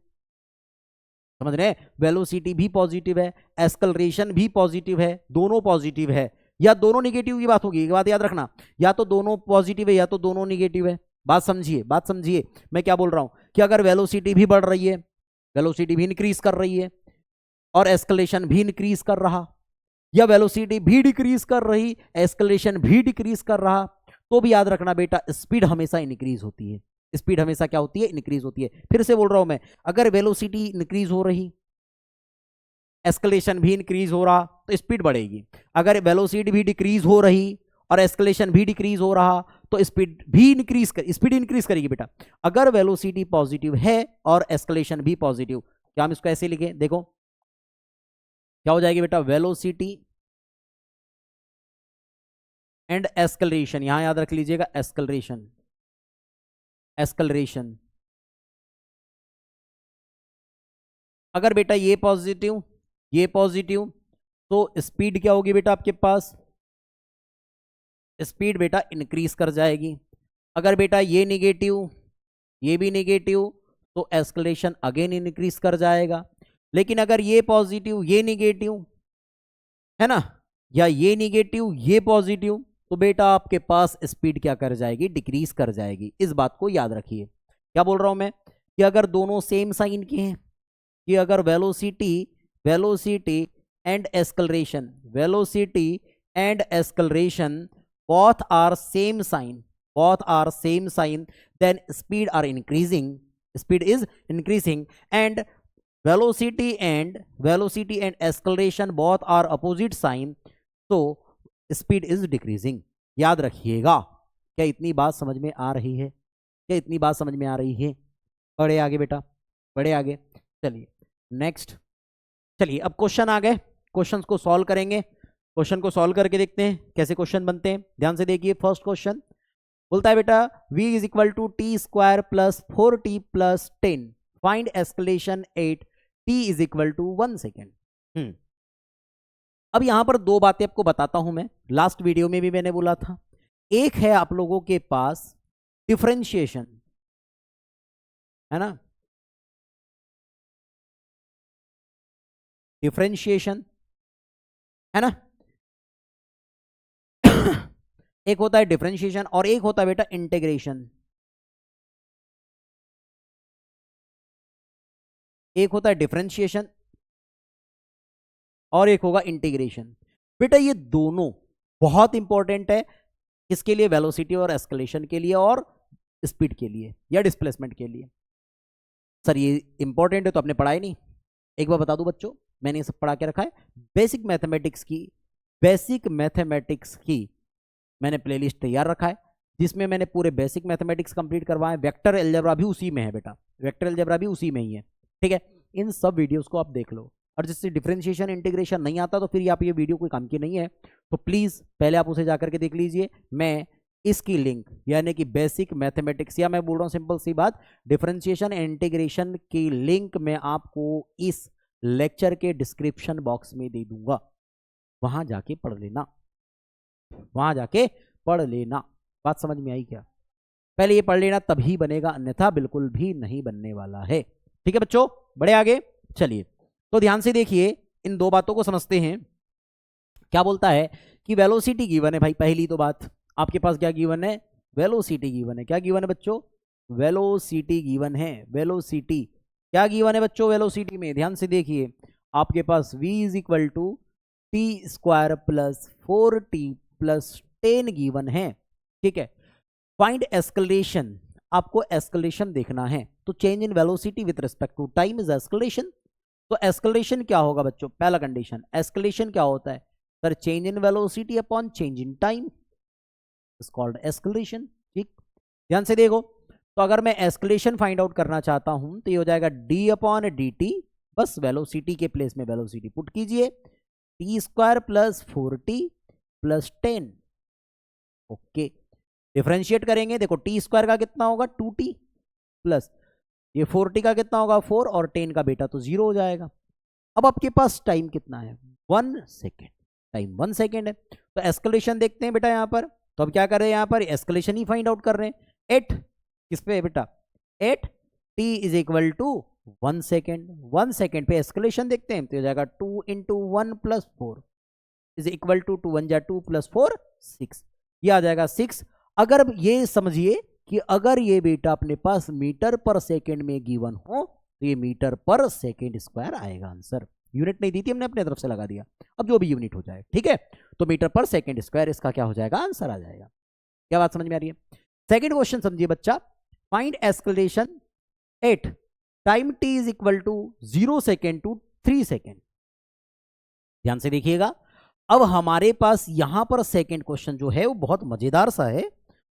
समझ रहे हैं, वेलोसिटी भी पॉजिटिव है, एस्केलरेशन भी पॉजिटिव है, दोनों पॉजिटिव है, या दोनों निगेटिव की बात होगी, एक बात याद रखना, या तो दोनों पॉजिटिव है या तो दोनों निगेटिव है। बात समझिए, बात समझिए मैं क्या बोल रहा हूं, कि अगर वेलोसिटी भी बढ़ रही है, वेलोसिटी भी इंक्रीज कर रही है, और एस्केलेशन भी इंक्रीज कर रहा, या वेलोसिटी भी डिक्रीज कर रही, एस्केलेशन भी डिक्रीज कर रहा, तो भी याद रखना बेटा स्पीड हमेशा इंक्रीज होती है। स्पीड हमेशा क्या होती है, इंक्रीज होती है। फिर से बोल रहा हूं मैं, अगर वेलोसिटी इंक्रीज हो रही, एस्केलेशन भी इंक्रीज हो रहा, तो स्पीड बढ़ेगी। अगर वेलोसिटी भी डिक्रीज हो रही और एस्केलेशन भी डिक्रीज हो रहा, तो स्पीड भी इंक्रीज करेगी बेटा। अगर वेलोसिटी पॉजिटिव है और एस्केलेशन भी पॉजिटिव, क्या हम इसको ऐसे लिखें, देखो क्या हो जाएगी बेटा, वेलोसिटी एंड एस्केलेशन, यहां याद रख लीजिएगा एस्केलेशन, एस्केलेशन। अगर बेटा ये पॉजिटिव ये पॉजिटिव, तो स्पीड क्या होगी बेटा आपके पास, स्पीड बेटा इंक्रीज कर जाएगी। अगर बेटा ये निगेटिव ये भी निगेटिव, तो एस्केलेशन अगेन इंक्रीज कर जाएगा। लेकिन अगर ये पॉजिटिव ये निगेटिव है ना, या ये निगेटिव ये पॉजिटिव, तो बेटा आपके पास स्पीड क्या कर जाएगी, डिक्रीज कर जाएगी। इस बात को याद रखिए। क्या बोल रहा हूं मैं, कि अगर दोनों सेम साइन के हैं, कि अगर velocity and acceleration, velocity and acceleration both are same sign, then speed is increasing, and velocity and acceleration both are opposite sign, so speed is decreasing। याद रखिएगा। क्या इतनी बात समझ में आ रही है, क्या इतनी बात समझ में आ रही है। बढ़े आगे बेटा, बढ़े आगे। चलिए नेक्स्ट चलिए अब क्वेश्चन आ गए, क्वेश्चंस को सॉल्व करेंगे। क्वेश्चन को सॉल्व करके देखते हैं कैसे क्वेश्चन बनते हैं। ध्यान से देखिए, फर्स्ट क्वेश्चन बोलता है बेटा v is equal to t square plus 4t plus 10, find acceleration at t is equal to 1 second. अब यहां पर दो बातें आपको बताता हूं मैं, लास्ट वीडियो में भी मैंने बोला था। एक है आप लोगों के पास डिफरेंशिएशन, है ना, डिफरेंशिएशन है ना एक होता है डिफरेंशिएशन और एक होता है बेटा इंटीग्रेशन। एक होता है डिफरेंशिएशन और एक होगा इंटीग्रेशन। बेटा ये दोनों बहुत इंपॉर्टेंट है, किसके लिए? वेलोसिटी और एस्केलेशन के लिए और स्पीड के लिए या डिस्प्लेसमेंट के लिए। सर ये इंपॉर्टेंट है तो आपने पढ़ा ही नहीं। एक बार बता दूं बच्चों, मैंने ये सब पढ़ा के रखा है। बेसिक मैथमेटिक्स की मैंने प्लेलिस्ट तैयार रखा है, जिसमें मैंने पूरे बेसिक मैथमेटिक्स कंप्लीट करवाए। वेक्टर अलजेब्रा भी उसी में है बेटा, वेक्टर अलजेब्रा भी उसी में ही है, ठीक है। इन सब वीडियोस को आप देख लो, और जिससे डिफरेंशिएशन इंटीग्रेशन नहीं आता तो फिर आप ये वीडियो कोई काम की नहीं है, तो प्लीज पहले आप उसे जाकर के देख लीजिए। मैं इसकी लिंक यानी कि बेसिक मैथमेटिक्स, या मैं बोल रहा हूं सिंपल सी बात, डिफरेंशिएशन इंटीग्रेशन की लिंक मैं आपको इस लेक्चर के डिस्क्रिप्शन बॉक्स में दे दूंगा, वहां जाके पढ़ लेना, वहां जाके पढ़ लेना। बात समझ में आई क्या? पहले ये पढ़ लेना तभी बनेगा, अन्यथा बिल्कुल भी नहीं बनने वाला है, ठीक है बच्चों। बड़े आगे चलिए, तो ध्यान से देखिए, इन दो बातों को समझते हैं। क्या बोलता है कि वेलोसिटी गिवन है भाई, पहली तो बात आपके पास क्या गिवन है? वेलोसिटी गिवन है। क्या गिवन है बच्चों? वेलोसिटी गिवन है। वेलोसिटी क्या गिवन है बच्चों? वेलोसिटी में ध्यान से देखिए, आपके पास v is equal to t square plus 4t plus 10 given है, ठीक है। फाइंड एस्केलेशन, आपको एस्केलेशन देखना है, तो change in velocity with respect to time is acceleration. तो एस्केलेशन क्या होगा बच्चों? पहला कंडीशन, एस्केलेशन क्या होता है sir? Change in velocity upon change in time is called acceleration, ठीक। ध्यान से देखो, तो अगर मैं एस्केलेशन फाइंड आउट करना चाहता हूं तो ये हो जाएगा डी अपॉन डी टी, बस वेलोसिटी के प्लेस में वेलोसिटी पुट कीजिए, T square plus 4t plus 10, okay. Differentiate करेंगे, देखो टी स्क्वायर का कितना होगा? 2t प्लस ये 4t का कितना होगा? 4, और 10 का बेटा तो 0 हो जाएगा। अब आपके पास टाइम कितना है? 1 सेकेंड, टाइम 1 सेकेंड है। तो एस्केलेशन देखते हैं बेटा यहाँ पर, तो अब क्या कर रहे हैं? यहाँ पर एस्केलेशन ही फाइंड आउट कर रहे हैं। 8 किस पे है बेटा? 8 t is equal to 1 second. 1 second पे एस्केलेशन देखते हैं, तो हो जाएगा 2 into 1 plus 4 is equal to 2 1 जा 2 प्लस 4 6, ये आ जाएगा 6। अगर ये समझिए कि अगर ये बेटा अपने पास मीटर पर सेकेंड में गिवन हो तो ये मीटर पर सेकेंड स्क्वायर आएगा आंसर। यूनिट नहीं दी थी हमने, अपने तरफ से लगा दिया, अब जो भी यूनिट हो जाए, ठीक है। तो मीटर पर सेकेंड स्क्वायर इसका क्या हो जाएगा? आंसर आ जाएगा। क्या बात समझ में आ रही है? सेकेंड क्वेश्चन समझिए बच्चा, find acceleration at time t is equal to 0 second to 3 second. ध्यान से देखिएगा, अब हमारे पास यहां पर सेकेंड क्वेश्चन जो है वो बहुत मजेदार सा है,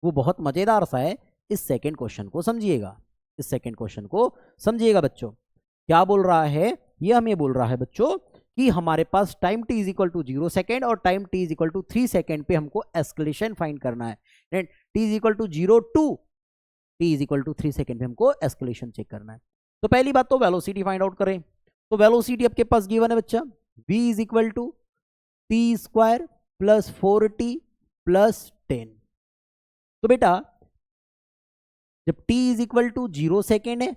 वो बहुत मजेदार सा है। इस सेकेंड क्वेश्चन को समझिएगा, इस सेकेंड क्वेश्चन को समझिएगा बच्चों। क्या बोल रहा है? ये हमें बोल रहा है बच्चों कि हमारे पास time t is equal to 0 second और time t is equal to 3 second पे हमको एस्केलेशन फाइंड करना है। t is equal to 0 to t is equal to 3 second पे हमको एस्केलेशन चेक करना है। तो पहली बात तो वेलोसिटी फाइंड आउट करें, तो वेलोसिटी आपके पास गिवन है बच्चा, v is equal to t square plus 4t plus 10। तो बेटा जब t is equal to 0 second है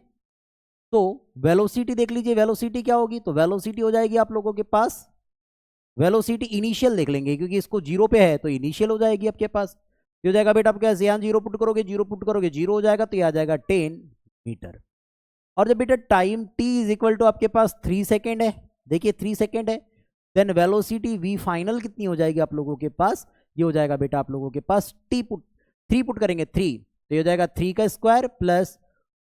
तो वेलोसिटी देख लीजिए, वेलोसिटी क्या होगी? तो वेलोसिटी हो जाएगी आप लोगों के पास, वेलोसिटी इनिशियल देख लेंगे क्योंकि इसको 0 पे है तो इनिशियल हो जाएगी आपके पास। ये हो जाएगा बेटा आपके पास, यहाँ 0 पुट करोगे, 0 पुट करोगे 0 हो जाएगा, तो ये आ जाएगा 10 मीटर। और जब बेटा time t is equal to आपके पास 3 सेकेंड है, देखिए 3 सेकेंड है, देन वेलोसिटी v फाइनल कितनी हो जाएगी आप लोगों के पास? ये हो जाएगा बेटा आप लोगों के पास t पुट 3 पुट करेंगे 3, तो ये हो जाएगा 3 का स्क्वायर प्लस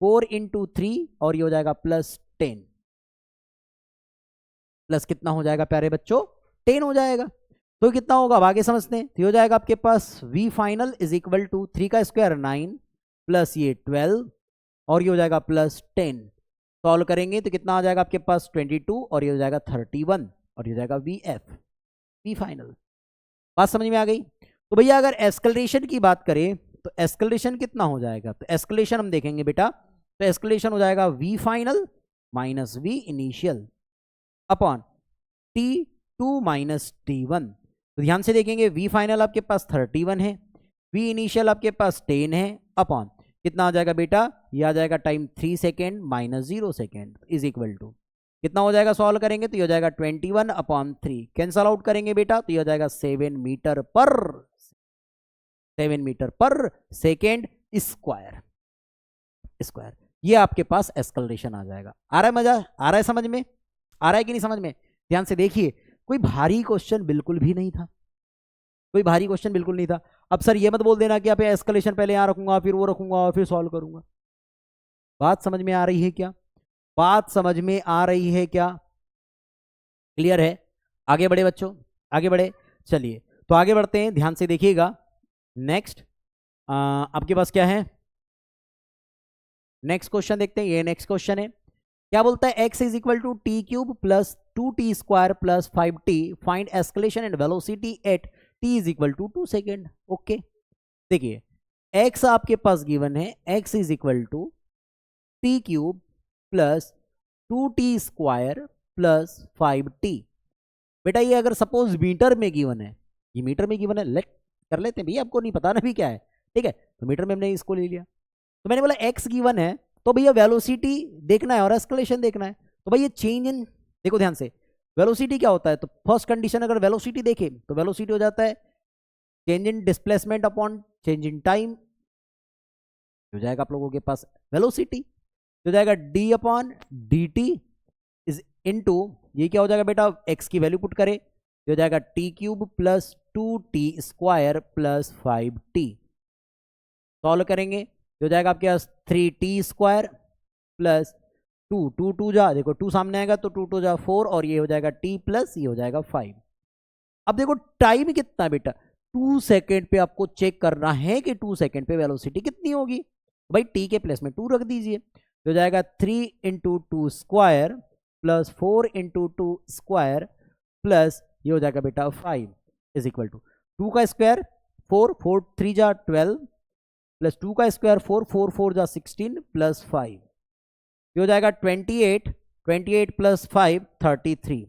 4 इंटू 3 और ये हो जाएगा प्लस 10, प्लस कितना हो जाएगा प्यारे बच्चों? 10 हो जाएगा। तो कितना होगा अब आगे समझते हैं। तो हो जाएगा आपके पास v final is equal to 3 का स्क्वायर 9 प्लस ये 12 और ये हो जाएगा प्लस 10। सॉल्व करेंगे तो कितना आ जाएगा आपके पास 22 और ये हो जाएगा 31 और ये हो जाएगा वी फाइनल। बात समझ में आ गई। तो भैया अगर एस्केलेशन की बात करें तो एस्केलेशन कितना हो जाएगा, तो एस्केलेशन हम देखेंगे बेटा, तो एस्केलेशन हो जाएगा v final minus v initial upon T2 minus T1। तो ध्यान से देखेंगे वी फाइनल आपके पास 31 है, वी इनिशियल आपके पास 10 है, अपॉन कितना आ जाएगा बेटा, ये आ जाएगा time 3 second minus 0 second is equal to कितना हो जाएगा, सॉल्व करेंगे तो ये हो जाएगा 21 अपॉन 3, कैंसल आउट करेंगे बेटा तो ये हो जाएगा 7 मीटर पर सेकेंड स्क्वायर। ये आपके पास एस्केलेशन आ जाएगा। आ रहा है मजा, आ रहा है समझ में, आ रहा है कि नहीं समझ में। ध्यान से देखिए कोई भारी क्वेश्चन बिल्कुल भी नहीं था, कोई भारी क्वेश्चन बिल्कुल नहीं था। अब सर ये मत बोल देना कि आप एस्केलेशन पहले यहां रखूंगा फिर वो रखूंगा और फिर सॉल्व करूंगा। बात समझ में आ रही है क्या, बात समझ में आ रही है क्या, क्लियर है। आगे बढ़े बच्चों, आगे बढ़े, चलिए तो आगे बढ़ते हैं, ध्यान से देखिएगा। नेक्स्ट आपके पास क्या है, नेक्स्ट क्वेश्चन देखते हैं। ये नेक्स्ट क्वेश्चन है, क्या बोलता है, x is equal to t cube plus 2t square plus 5t, find acceleration and velocity at t is equal to 2 second. Okay देखिए x आपके पास गिवन है, x is equal to t cube plus 2t square plus 5t। बेटा ये अगर suppose metre में given है, ये मीटर में गिवन है, लेट कर लेते हैं भैया, आपको नहीं पता ना भी क्या है, ठीक है, तो मीटर में हमने इसको ले लिया। तो मैंने बोला x गिवन है तो भैया वेलोसिटी देखना है और एस्केलेशन देखना है। तो भैया चेंज इन, देखो ध्यान से, वेलोसिटी क्या होता है, तो फर्स्ट कंडीशन अगर वेलोसिटी देखे तो वेलोसिटी हो जाता है change in displacement upon change in time, हो जाएगा आप लोगों के पास वेलोसिटी, हो जाएगा d upon D T is into, ये क्या हो जाएगा बेटा, x की वैल्यू पुट करे, ये हो जाएगा T cube plus 2t square plus 5t। Solve करेंगे हो जाएगा आपके पास 3t स्क्वायर प्लस 2 जा, देखो 2 सामने आएगा तो 2 जा 4 और ये हो जाएगा t प्लस ये हो जाएगा 5। अब देखो टाइम कितना है बेटा, 2 सेकेंड पे आपको चेक करना है कि 2 सेकेंड पे वेलोसिटी कितनी होगी, भाई t के प्लेस में 2 रख दीजिए, हो जाएगा 3 into 2 square plus 4 into 2 square plus ये हो जाएगा बेटा 5 इज इक्वल टू 2 का स्क्वायर 4, 4 3 जा 12 प्लस 2 का स्क्वायर 4, 4 4 जा 16 प्लस 5, ये हो जाएगा 28, 28 प्लस 5 33,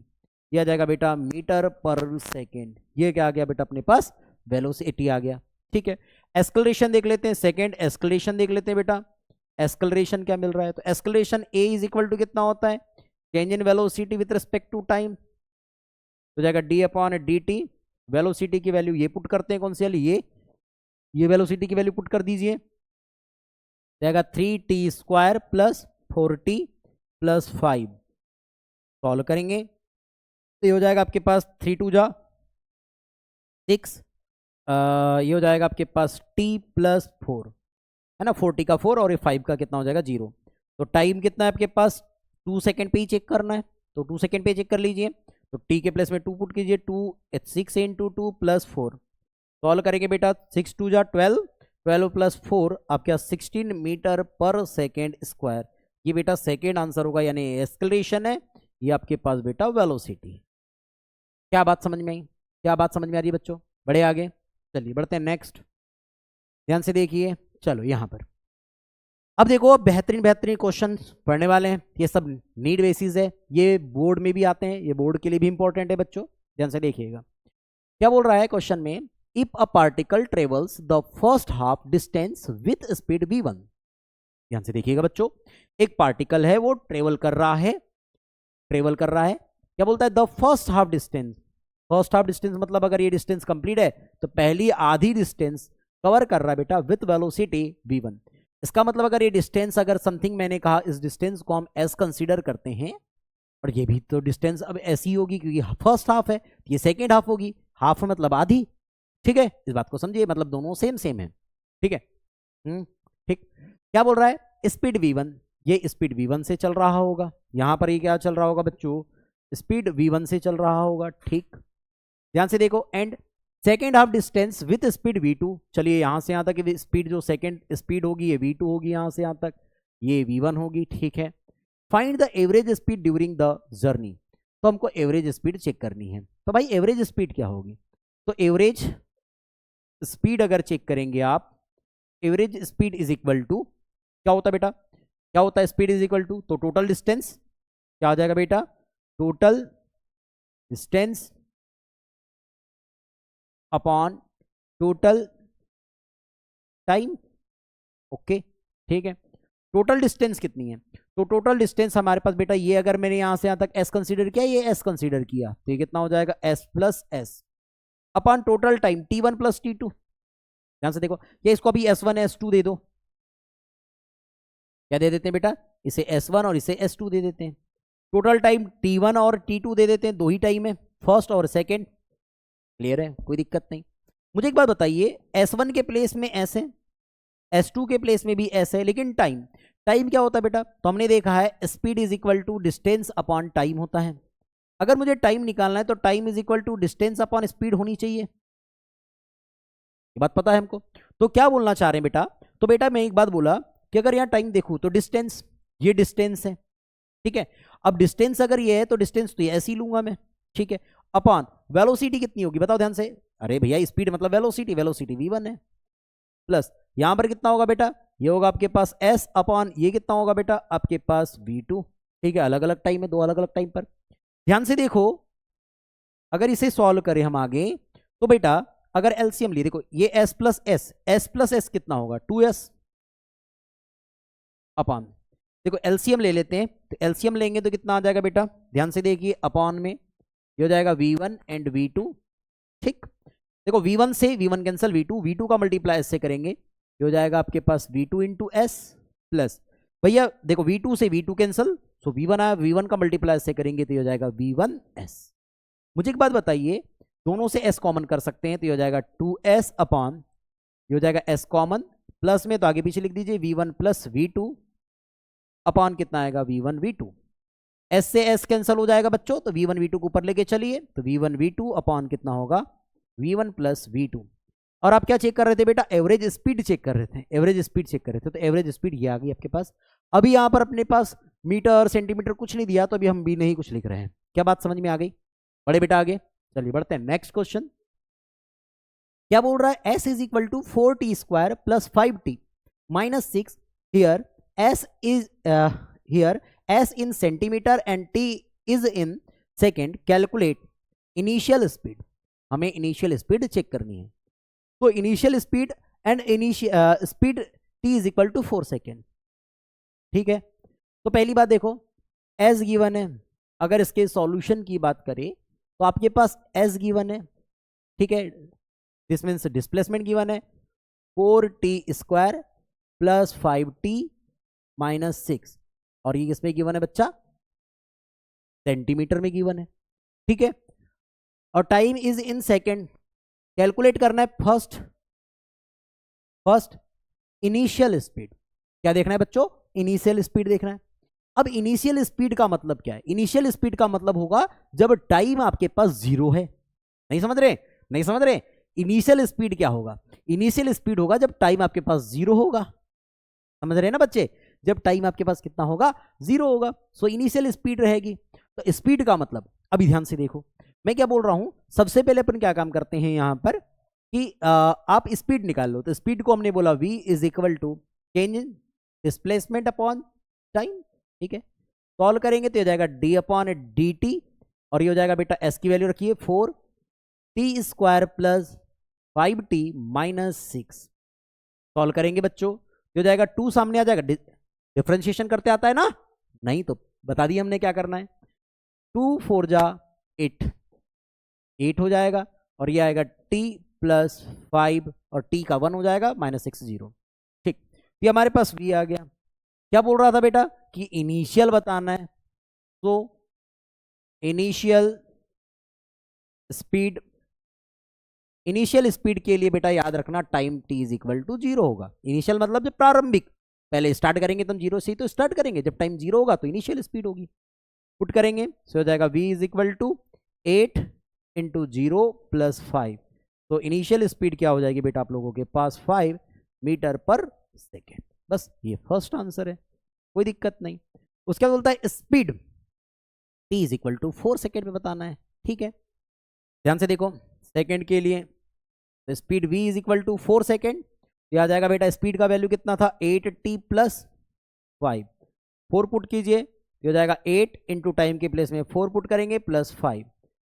ये आ जाएगा बेटा मीटर पर सेकेंड। ये क्या आ गया बेटा अपने पास, वेलोसिटी आ गया। ठीक है, एस्केलेशन देख लेते हैं, सेकेंड एस्केलेशन देख लेते हैं बेटा, एस्केलेशन क्या मिल रहा है, तो acceleration a is equal to कितना होता है, change in velocity with respect to time, हो जाएगा d upon D t, velocity की वैल्यू ये पुट करते हैं, कौन सी वाली, ये वेलोसिटी की वैल्यू पुट कर दीजिए, जाएगा 3t square plus 4t plus 5। Solve करेंगे तो ये हो जाएगा आपके पास 3 2 जा 6, ये हो जाएगा आपके पास t प्लस 4 है ना, 4t का 4 और ये 5 का कितना हो जाएगा 0। तो टाइम कितना है आपके पास, 2 सेकेंड पे ही चेक करना है, तो 2 सेकेंड पे चेक कर लीजिए, तो t के प्लेस में 2 पुट कीजिए, 6 इंटू 2 प्लस 4। सॉल्व करेंगे बेटा, 6 2 जा 12, 12 प्लस 4 आपके 16 मीटर पर सेकेंड स्क्वायर। ये बेटा सेकेंड आंसर होगा, यानी एस्केलेशन है, ये आपके पास बेटा वेलोसिटी। क्या बात समझ में आई, क्या बात समझ में आ रही है बच्चों, बढ़े आगे, चलिए बढ़ते हैं नेक्स्ट, ध्यान से देखिए। चलो यहाँ पर अब देखो बेहतरीन बेहतरीन क्वेश्चन पढ़ने वाले हैं, ये सब नीड बेसिस है, ये बोर्ड में भी आते हैं, ये बोर्ड के लिए भी इंपॉर्टेंट है बच्चों, ध्यान से देखिएगा। क्या बोल रहा है क्वेश्चन में, if a particle travels the first half distance with speed v1, ध्यान से देखिएगा बच्चों, एक पार्टिकल है वो ट्रेवल कर रहा है, क्या बोलता है, the first half distance, first half distance मतलब अगर ये डिस्टेंस कंप्लीट है तो पहली आधी डिस्टेंस कवर कर रहा है बेटा विथ वेलोसिटी v1। इसका मतलब अगर ये डिस्टेंस, अगर समथिंग मैंने कहा इस डिस्टेंस को हम एस कंसीडर करते हैं, और ये भी तो डिस्टेंस अब ऐसी होगी क्योंकि फर्स्ट हाफ है, ये सेकेंड हाफ होगी, हाफ मतलब आधी, ठीक है, इस बात को समझिए, मतलब दोनों सेम है, ठीक है, ठीक। क्या बोल रहा है, स्पीड v1, ये स्पीड v1 से चल रहा होगा, यहां पर ये क्या चल रहा होगा बच्चों, स्पीड v1 से चल रहा होगा, ठीक, ध्यान से देखो, and second half distance with speed v2, चलिए यहां से यहां तक स्पीड जो सेकेंड स्पीड होगी ये v2 होगी, यहां से यहां तक ये v1 होगी, ठीक है। Find the average speed during the journey. तो हमको एवरेज स्पीड चेक करनी है। तो भाई एवरेज स्पीड क्या होगी? तो एवरेज स्पीड अगर चेक करेंगे आप, average speed is equal to क्या होता है बेटा? क्या होता है स्पीड इज इक्वल टू? तो टोटल डिस्टेंस क्या हो जाएगा बेटा? Total distance upon total time. Okay ठीक है। टोटल डिस्टेंस कितनी है? तो टोटल डिस्टेंस हमारे पास बेटा ये, अगर मैंने यहां से यहां तक एस कंसीडर किया, ये एस कंसीडर किया, तो ये कितना हो जाएगा? S plus S upon total time T1 plus T2। ध्यान से देखो, ये इसको अभी S1 S2 दे दो। क्या दे देते हैं बेटा? इसे S1 और इसे S2 दे देते हैं। टोटल टाइम T1 और T2 दे देते हैं, दो ही टाइम है, फर्स्ट और सेकेंड। क्लियर है, कोई दिक्कत नहीं। मुझे एक बात बताइए, S1 के प्लेस में S है, S2 के प्लेस में भी S है, लेकिन टाइम क्या होता है बेटा? तो हमने देखा है speed is equal to distance upon time होता है। अगर मुझे टाइम निकालना है तो time is equal to distance upon speed होनी चाहिए। ये बात पता है हमको? तो क्या बोलना चाह रहे हैं बेटा? तो बेटा मैं एक बात बोला कि अगर यहाँ टाइम देखूं तो डिस्टेंस, ये डिस्टेंस है, ठीक है। अब डिस्टेंस अगर ये है तो डिस्टेंस तो ये ऐसे ही लूंगा मैं, ठीक है। अपॉन वेलोसिटी कितनी होगी बताओ ध्यान से? अरे भैया स्पीड मतलब वेलोसिटी, वेलोसिटी v1 है, प्लस यहां पर कितना होगा बेटा? ये होगा आपके पास s अपॉन ये कितना होगा बेटा? आपके पास v2, ठीक है। अलग अलग टाइम है, दो अलग अलग टाइम पर। ध्यान से देखो, अगर इसे सॉल्व करें हम आगे तो बेटा अगर एलसीएम लिए, देखो ये s प्लस एस कितना होगा? 2s अपॉन, देखो एलसीएम ले लेते हैं, तो एलसीएम लेंगे तो कितना आ जाएगा बेटा? ध्यान से देखिए, अपॉन में ये हो जाएगा v1 एंड v2, ठीक। देखो v1 से v1 कैंसिल, v2 का मल्टीप्लाई से करेंगे, ये हो जाएगा आपके पास v2 इंटू एस, प्लस भैया देखो v2 से v2 कैंसिल, सो v1 आया, v1 का मल्टीप्लाई से करेंगे तो ये हो जाएगा v1s। मुझे एक बात बताइए, दोनों से s कॉमन कर सकते हैं, तो ये हो जाएगा 2s अपॉन, ये हो जाएगा s कॉमन, प्लस में तो आगे पीछे लिख दीजिए v1 प्लस v2 अपॉन कितना आएगा? v1 v2। s से s कैंसिल हो जाएगा बच्चों, तो v1 v2 को ऊपर लेके चलिए, तो v1 v2 अपॉन कितना होगा? v1 plus v2। और आप क्या चेक कर रहे थे बेटा? एवरेज स्पीड चेक कर रहे थे, एवरेज स्पीड चेक कर रहे थे। तो एवरेज स्पीड ये आ गई आपके पास। अभी यहां पर अपने पास मीटर सेंटीमीटर कुछ नहीं दिया, तो अभी हम भी नहीं कुछ लिख रहे हैं। क्या बात समझ में आ गई? बड़े बेटा आगे चलिए बढ़ते हैं। नेक्स्ट क्वेश्चन क्या बोल रहा है? s is equal to 4t square plus 5t minus 6। Here s is here s in centimetre and t is in second. Calculate initial speed. हमें इनिशियल स्पीड चेक करनी है। तो initial speed and initial speed t is equal to 4 second, ठीक है। तो पहली बात देखो, s गिवन है, अगर इसके सॉल्यूशन की बात करें तो आपके पास s गिवन है, ठीक है। दिस मीन्स डिस्प्लेसमेंट गिवन है 4t square plus 5t minus 6, और ये किसमें गिवन है बच्चा? सेंटीमीटर में गिवन है, ठीक है। और time is in second. Calculate करना है फर्स्ट इनिशियल स्पीड। क्या देखना है बच्चों? इनिशियल स्पीड देखना है। अब इनिशियल स्पीड का मतलब क्या है? इनिशियल स्पीड का मतलब होगा जब टाइम आपके पास 0 है। नहीं समझ रहे? नहीं समझ रहे? इनिशियल स्पीड क्या होगा? इनिशियल स्पीड होगा जब टाइम आपके पास 0 होगा। समझ रहे हैं ना बच्चे? जब टाइम आपके पास कितना होगा? 0 होगा, सो इनिशियल स्पीड रहेगी। तो स्पीड का मतलब, अभी ध्यान से देखो मैं क्या बोल रहा हूं। सबसे पहले अपन क्या काम करते हैं यहां पर कि आप स्पीड निकाल लो। तो स्पीड को हमने बोला v is equal to change in displacement upon time, ठीक है। सॉल्व करेंगे तो हो जाएगा d अपॉन dt, और ये हो जाएगा बेटा s की वैल्यू रखिए 4t square plus 5t minus 6। Solve करेंगे बच्चों, ये हो जाएगा 2 सामने आ जाएगा, डिफरेंशिएशन करते आता है ना? नहीं तो बता दिए हमने क्या करना है। 2 4 जा 8 हो जाएगा, और ये आएगा t प्लस 5 और t का 1 हो जाएगा माइनस 6 0, ठीक। ये हमारे पास v आ गया। क्या बोल रहा था बेटा? कि इनिशियल बताना है। तो इनिशियल स्पीड, इनिशियल स्पीड के लिए बेटा याद रखना time t is equal to 0 होगा। इनिशियल मतलब जब प्रारंभिक, पहले स्टार्ट करेंगे तो हम 0 से ही तो स्टार्ट करेंगे। जब टाइम 0 होगा तो इनिशियल स्पीड होगी। पुट करेंगे सो हो जाएगा v is equal to 8 into 0 plus 5। तो इनिशियल स्पीड क्या हो जाएगी बेटा आप लोगों के पास? 5 मीटर पर सेकेंड। बस ये फर्स्ट आंसर है, कोई दिक्कत नहीं। उसके बाद बोलता है speed t is equal to 4 second में बताना है। ठीक है, ध्यान से देखो, सेकेंड के लिए speed v is equal to 4 second, आ जाएगा बेटा स्पीड का वैल्यू कितना था 8t प्लस 5, 4 पुट कीजिए, ये हो जाएगा 8 इंटू टाइम के प्लेस में 4 पुट करेंगे प्लस 5,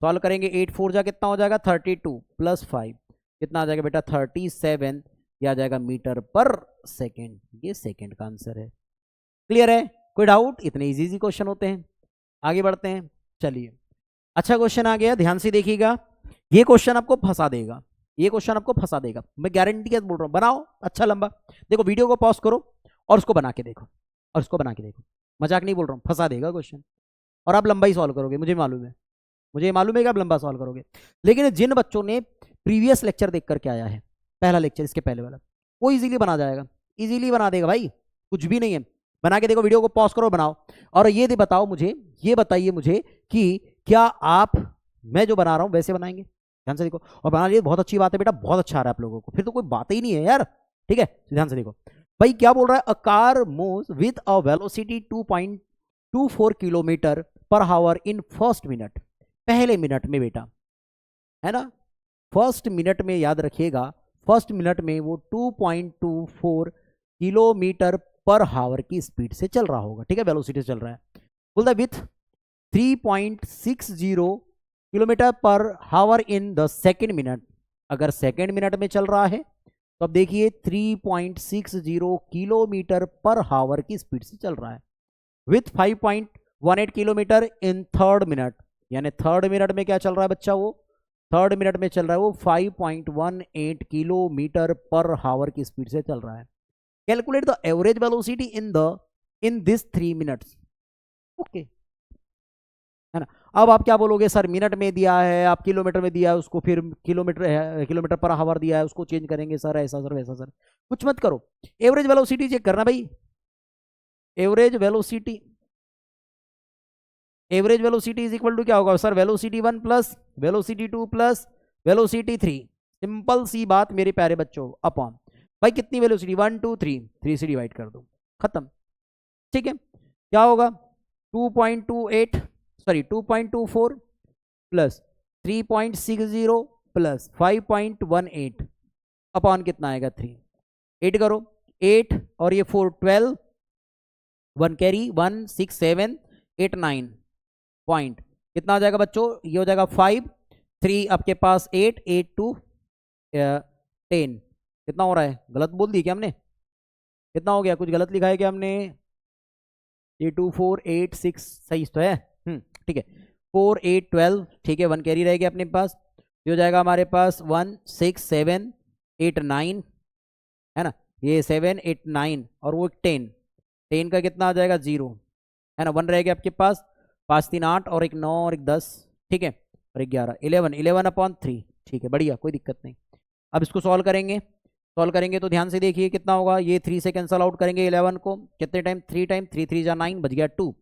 सॉल्व करेंगे 8 4 जा कितना हो जाएगा 32 प्लस 5 कितना आ जाएगा बेटा 37, ये आ जाएगा मीटर पर सेकेंड। ये सेकेंड का आंसर है। क्लियर है, कोई डाउट? इतने इजी इजी क्वेश्चन होते हैं। आगे बढ़ते हैं, चलिए अच्छा क्वेश्चन आ गया, ध्यान से देखिएगा, ये क्वेश्चन आपको फंसा देगा, ये क्वेश्चन आपको फंसा देगा, मैं गारंटी के साथ बोल रहा हूँ। बनाओ अच्छा लंबा, देखो वीडियो को पॉज करो और उसको बना के देखो, और उसको बना के देखो, मजाक नहीं बोल रहा हूँ, फंसा देगा क्वेश्चन, और आप लंबा ही सॉल्व करोगे, मुझे मालूम है, मुझे मालूम है कि आप लंबा सॉल्व करोगे। लेकिन जिन बच्चों ने प्रीवियस लेक्चर देख करके आया है, पहला लेक्चर इसके पहले वाला, वो इजीली बना जाएगा, इजीली बना देगा भाई, कुछ भी नहीं है। बना के देखो, वीडियो को पॉज करो, बनाओ, और ये बताओ मुझे, ये बताइए मुझे कि क्या आप मैं जो बना रहा हूं वैसे बनाएंगे? ध्यान से देखो, और बना लिए, बहुत अच्छी बात है बेटा, बहुत अच्छा आ रहा है आप लोगों को, फिर तो कोई बात ही नहीं है यार। ठीक है, ध्यान से देखो भाई, क्या बोल रहा है, a car moves with a velocity 2.24 kilometre per hour in first minute, पहले मिनट में बेटा, है ना, फर्स्ट मिनट में, याद रखिएगा फर्स्ट मिनट में वो 2.24 किलोमीटर पर आवर की स्पीड से चल रहा होगा। ठीक है, वेलोसिटी से चल रहा है, बोलता है with 3.60 kilometre per hour in the second minute. अगर सेकेंड मिनट में चल रहा है तो अब देखिए 3.60 किलोमीटर पर आवर की स्पीड से चल रहा है, with 5.18 kilometre in third minute, यानी थर्ड मिनट में क्या चल रहा है बच्चा, वो थर्ड मिनट में चल रहा है वो 5.18 किलोमीटर पर आवर की स्पीड से चल रहा है। Calculate the average velocity in this 3 minutes. Okay, है ना। अब आप क्या बोलोगे, सर मिनट में दिया है, आप किलोमीटर में दिया है उसको, फिर किलोमीटर पर आवर दिया है उसको चेंज करेंगे, सर ऐसा सर वैसा सर, कुछ मत करो, एवरेज वेलोसिटी चेक करना भाई, average velocity, average velocity is equal to क्या होगा sir, velocity 1 plus velocity 2 plus velocity 3, simple सी बात मेरे प्यारे बच्चों, अपॉन भाई कितनी वेलोसिटी 1 2 3 से डिवाइड कर दो, खत्म। ठीक है, क्या होगा 2.24 प्लस 3.60 प्लस 5.18 अपॉन कितना आएगा 3, 8 करो, 8 और ये 4 12, 1 कैरी 1 6 7 8 9 पॉइंट कितना आ जाएगा बच्चों, ये हो जाएगा 5 3 आपके पास 8 8 2 10, कितना हो रहा है, गलत बोल दी क्या हमने, कितना हो गया, कुछ गलत लिखा है क्या हमने, 82486 सही तो है, ठीक है, 4 8 12, ठीक है, 1 कैरी रहेगी अपने पास, ये हो जाएगा हमारे पास 1 6 7 8 9, है ना, ये 7 8 9 और वो 10 का कितना आ जाएगा 0, है ना, 1 रहेगा आपके पास, 5 3 8 और एक 9 और एक 10, ठीक है, और 11 11 अपॉन 3, ठीक है, बढ़िया, कोई दिक्कत नहीं। अब इसको सॉल्व करेंगे तो ध्यान से देखिए कितना होगा, ये 3 से कैंसल आउट करेंगे 11 को, कितने टाइम 3 टाइम, 3 3 जा 9, बच गया 2,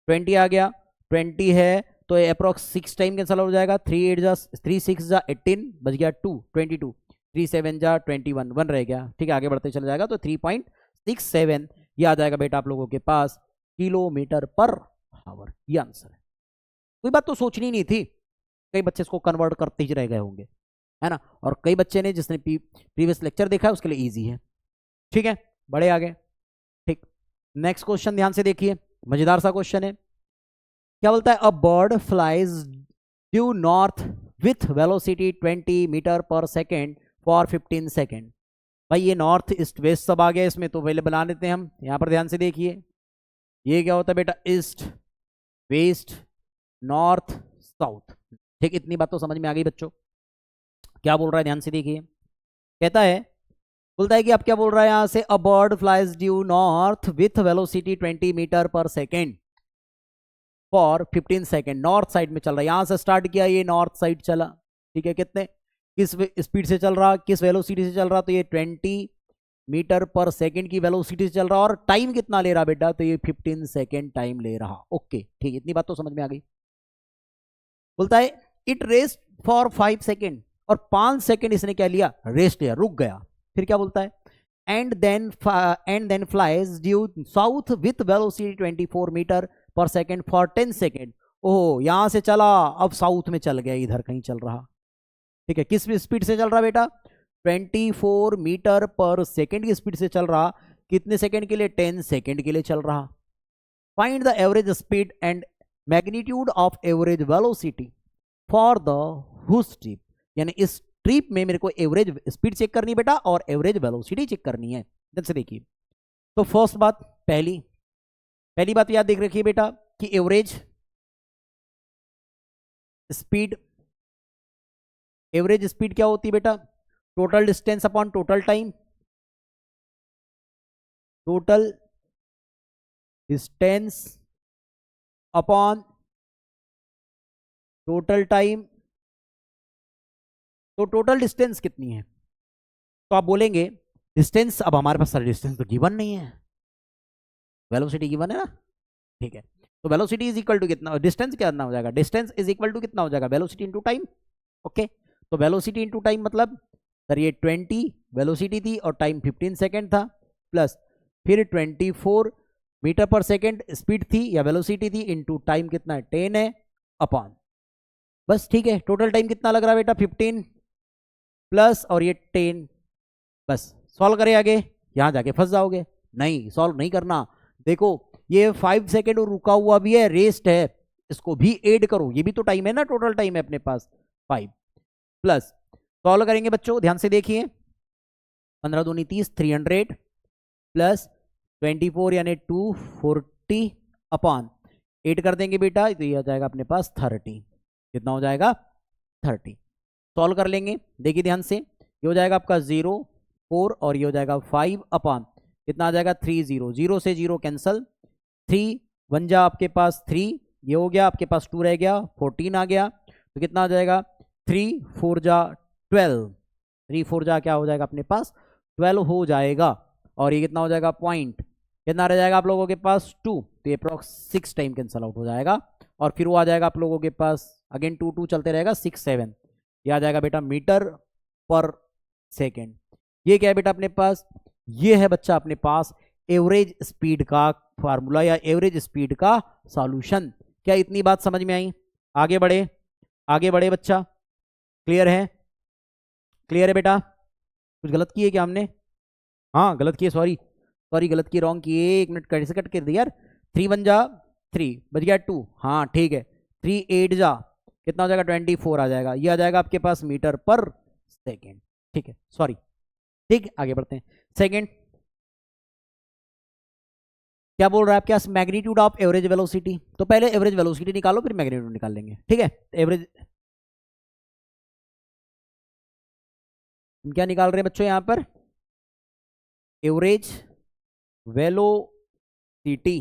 20 आ गया, 20 है तो अप्रोक्स 6 टाइम कैंसल आउट हो जाएगा, 3 6 जा 18, बच गया 2 22, 3 7 जा 21, 1 रह गया, ठीक है, आगे बढ़ते चला जाएगा, तो 3.67 ये आ जाएगा बेटा आप लोगों के पास किलोमीटर पर आवर, ये आंसर है। कोई बात तो सोचनी नहीं थी, कई बच्चे इसको कन्वर्ट करते ही रह गए होंगे, है ना, और कई बच्चे ने जिसने प्रीवियस लेक्चर देखा है उसके लिए इजी है। ठीक है, बड़े आगे, ठीक, नेक्स्ट क्वेश्चन ध्यान से देखिए, मजेदार सा क्वेश्चन है, क्या बोलता है, a bird flies due north with velocity 20 metre per second for 15 second. भाई ये नॉर्थ ईस्ट वेस्ट सब आ गया इसमें, तो पहले बना लेते हैं हम, यहां पर ध्यान से देखिए, ये क्या होता है बेटा, ईस्ट वेस्ट नॉर्थ साउथ, ठीक, इतनी बात तो समझ में आ गई बच्चों। क्या बोल रहा है ध्यान से देखिए, कहता है, बोलता है कि आप क्या बोल रहा है यहां से, a bird flies due north with velocity 20 metre per second for 15 second, north side में चल रहा है, यहां से स्टार्ट किया, ये नॉर्थ साइड चला, ठीक है, कितने किस स्पीड से चल रहा, किस वेलोसिटी से चल रहा, तो ये 20 मीटर पर सेकेंड की वेलोसिटी से चल रहा, और टाइम कितना ले रहा बेटा, तो ये 15 सेकेंड टाइम ले रहा। ओके, ठीक, इतनी बात तो समझ में आ गई। बोलता है इट रेस्ट फॉर 5 सेकेंड, और 5 सेकेंड इसने क्या लिया, रेस्ट लिया, रुक गया। फिर क्या बोलता है, and then flies due south with velocity 24 metre per second for 10 second. ओह, यहां से चला, अब साउथ में चल गया, इधर कहीं चल रहा। ठीक है, किस स्पीड से चल रहा बेटा? 24 मीटर पर सेकेंड की स्पीड से चल रहा। कितने सेकेंड के लिए? 10 सेकेंड के लिए चल रहा। Find the average speed and magnitude of average velocity for the whole trip. यानी इस ट्रिप में मेरे को एवरेज स्पीड चेक करनी है बेटा और एवरेज वेलोसिटी चेक करनी है। जैसे देखिए, तो फर्स्ट बात, पहली बात याद देख रखिए बेटा कि एवरेज स्पीड क्या होती है बेटा? Total distance upon total time. Total distance upon total time. तो टोटल डिस्टेंस कितनी है? तो आप बोलेंगे डिस्टेंस, अब हमारे पास सारी डिस्टेंस तो गिवन नहीं है, वेलोसिटी गिवन है ना। ठीक है, तो वेलोसिटी इज इक्वल टू कितना, डिस्टेंस कितना हो जाएगा? डिस्टेंस इज इक्वल टू कितना हो जाएगा? Velocity into time. ओके, तो वेलोसिटी इनटू टाइम मतलब सर ये 20 वेलोसिटी थी और टाइम 15 सेकेंड था, प्लस फिर 24 मीटर पर सेकेंड स्पीड थी या वेलोसिटी थी, इनटू टाइम कितना है? 10 है, अपॉन बस। ठीक है, टोटल टाइम कितना लग रहा है बेटा? 15 प्लस और ये 10। बस सॉल्व करें आगे, यहां जाके फंस जाओगे। नहीं, सॉल्व नहीं करना। देखो ये 5 सेकेंड और रुका हुआ भी है, रेस्ट है, इसको भी ऐड करो, ये भी तो टाइम है ना, टोटल टाइम है अपने पास 5 प्लस। सॉल्व करेंगे बच्चों, ध्यान से देखिए, 15 दूनी 30, 300 प्लस 24 यानी 240 अपॉन 8 कर देंगे बेटा, तो ये आ जाएगा अपने पास 30। कितना हो जाएगा? 30। सॉल्व कर लेंगे, देखिए ध्यान से, ये हो जाएगा आपका 0 4 और ये हो जाएगा 5 अपॉन कितना आ जाएगा? 30। 0 से 0 कैंसल, 3 1 जा आपके पास 3, ये हो गया आपके पास 2 रह गया, 14 आ गया, तो कितना आ जाएगा? 3 4 जा 12, 3 4 जा क्या हो जाएगा अपने पास? 12 हो जाएगा। और ये कितना हो जाएगा? पॉइंट कितना रह जाएगा आप लोगों के पास? 2, तो ये अप्रॉक्स 6 टाइम कैंसल आउट हो जाएगा। और फिर वो आ जाएगा आप लोगों के पास अगेन 2 2 चलते रहेगा, 6 7, ये आ जाएगा बेटा मीटर पर सेकेंड। ये क्या है बेटा अपने पास? ये है बच्चा अपने पास एवरेज स्पीड का फार्मूला या एवरेज स्पीड का सॉल्यूशन। क्या इतनी बात समझ में आई? आगे बढ़े बच्चा, क्लियर है बेटा? कुछ गलत किए क्या हमने? हाँ गलत किए, सॉरी गलत किए, रॉन्ग किए, 1 मिनट कैसे कट कर दिया यार। 3 1 जा 3 बच गया 2, हाँ ठीक है, 3 8 जा कितना हो जाएगा? 24 आ जाएगा, ये आ जाएगा आपके पास मीटर पर सेकेंड। ठीक है, सॉरी, ठीक, आगे बढ़ते हैं। सेकेंड क्या बोल रहा है आपके पास? Magnitude of average velocity. तो पहले एवरेज वेलोसिटी निकालो, फिर मैग्नीट्यूड निकाल लेंगे। ठीक है, एवरेज क्या निकाल रहे हैं बच्चों यहां पर? Average velocity.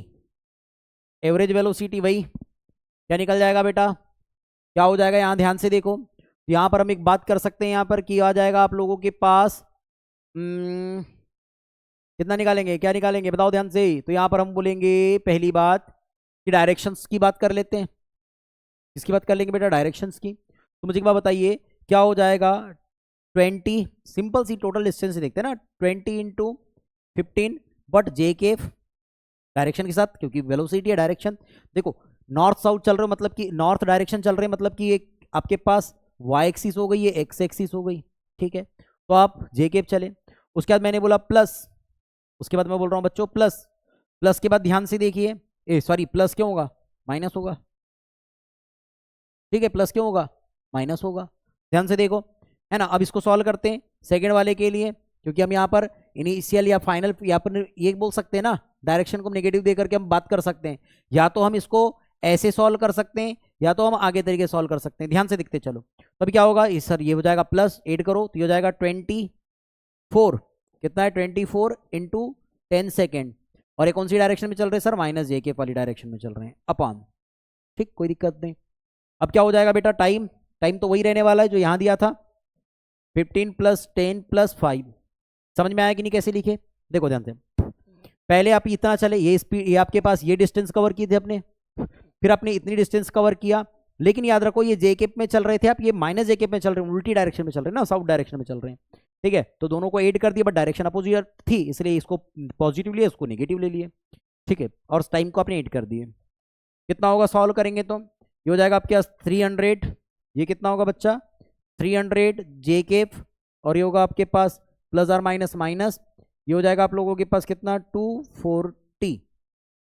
एवरेज वेलोसिटी वही क्या निकल जाएगा बेटा? क्या हो जाएगा? यहां ध्यान से देखो, यहां पर हम एक बात कर सकते हैं, यहां पर क्या आ जाएगा आप लोगों के पास? कितना निकालेंगे, क्या निकालेंगे बताओ ध्यान से। तो यहां पर हम बोलेंगे पहली बात कि डायरेक्शंस की बात कर लेते हैं। किसकी बात कर लेंगे बेटा? डायरेक्शंस की। तो मुझे एक बात बताइए, क्या हो जाएगा? 20, सिंपल सी टोटल डिस्टेंस से देखते हैं ना, 20 into 15 but J Kaif direction के साथ, क्योंकि वेलोसिटी है डायरेक्शन। देखो नॉर्थ साउथ चल रहे हो मतलब कि नॉर्थ डायरेक्शन चल रहे हैं, मतलब कि एक आपके पास वाई एक्सिस हो गई, ये एक्स एक्सिस हो गई। ठीक है, तो आप जे केप चले। उसके बाद मैंने बोला प्लस, उसके बाद मैं बोल रहा हूं बच्चों प्लस के बाद ध्यान से देखिए, सॉरी प्लस क्यों होगा? माइनस होगा। ठीक है, प्लस क्यों होगा? माइनस होगा। ध्यान से देखो, है ना। अब इसको सॉल्व करते हैं सेकंड वाले के लिए, क्योंकि हम यहाँ पर इनिशियल या फाइनल या पर ये बोल सकते हैं ना, डायरेक्शन को नेगेटिव दे करके हम बात कर सकते हैं। या तो हम इसको ऐसे सॉल्व कर सकते हैं या तो हम आगे तरीके सॉल्व कर सकते हैं। ध्यान से दिखते चलो, तब क्या होगा? इस सर ये हो जाएगा प्लस, ऐड करो तो ये हो जाएगा 24। कितना है? 24 इंटू 10 सेकेंड। और ये कौन सी डायरेक्शन में चल रहे हैं सर? माइनस जे के वाली डायरेक्शन में चल रहे हैं, अपॉन। ठीक, कोई दिक्कत नहीं। अब क्या हो जाएगा बेटा? टाइम तो वही रहने वाला है जो यहां दिया था, 15 प्लस 10 प्लस 5। समझ में आया कि नहीं कैसे लिखे? देखो ध्यान से, पहले आप इतना चले, ये स्पीड, ये आपके पास ये डिस्टेंस कवर किए थे अपने, फिर आपने इतनी डिस्टेंस कवर किया, लेकिन याद रखो ये जे केप में चल रहे थे आप, ये माइनस जे केप में चल रहे हैं, उल्टी डायरेक्शन में चल रहे हैं ना, साउथ डायरेक्शन में चल रहे हैं। ठीक है, तो दोनों को ऐड कर दिया, बट डायरेक्शन अपोजिट थी, इसलिए इसको पॉजिटिव लिया, इसको नेगेटिव ले लिए। ठीक है, और टाइम को आपने ऐड कर दिए। कितना होगा सॉल्व करेंगे तो ये हो जाएगा आपके पास 300, ये कितना होगा बच्चा 300 जे केफ, और ये होगा आपके पास प्लस और माइनस माइनस, ये हो जाएगा आप लोगों के पास कितना 240,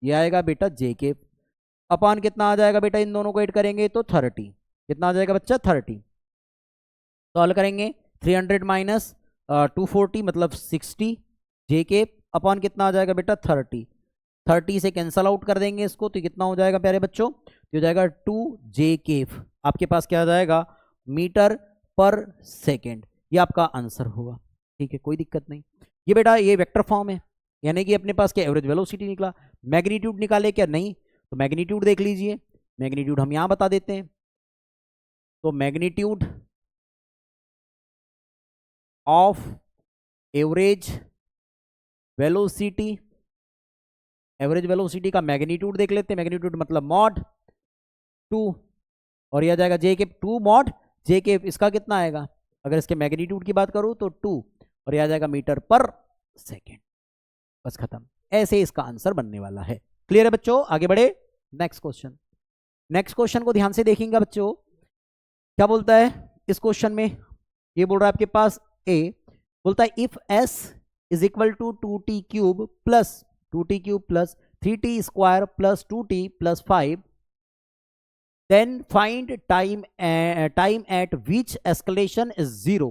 ये आएगा बेटा जे केफ, अपॉन कितना आ जाएगा बेटा, इन दोनों को ऐड करेंगे तो 30, कितना आ जाएगा बच्चा 30। सॉल्व करेंगे 300 माइनस 240 मतलब 60 जे केफ, अपॉन कितना आ जाएगा बेटा 30 से कैंसल आउट कर देंगे इसको, तो कितना हो जाएगा प्यारे बच्चों, तो हो जाएगा 2 जे केफ, आपके पास क्या आ जाएगा मीटर पर सेकेंड, ये आपका आंसर होगा। ठीक है, कोई दिक्कत नहीं। ये बेटा ये वेक्टर फॉर्म है, यानी कि अपने पास क्या एवरेज वेलोसिटी निकला, मैग्नीट्यूड निकाले क्या नहीं, तो मैग्नीट्यूड देख लीजिए, मैग्नीट्यूड हम यहां बता देते हैं, तो magnitude of average velocity, average velocity का मैग्नीट्यूड देख लेते हैं, मैग्नीट्यूड मतलब मॉड 2, और यह आ जाएगा जे के 2 मॉड जे के, इसका कितना आएगा, अगर इसके मैग्नीट्यूड की बात करूं तो 2, और यह आ जाएगा मीटर पर सेकेंड, बस खत्म। ऐसे इसका आंसर बनने वाला है। क्लियर है बच्चों, आगे बढ़े नेक्स्ट क्वेश्चन। नेक्स्ट क्वेश्चन को ध्यान से देखेंगे बच्चों, क्या बोलता है इस क्वेश्चन में, ये बोल रहा है आपके पास ए बोलता है if s is equal to 2t cube plus 3t square plus 2t plus 5, then find time at which acceleration is 0,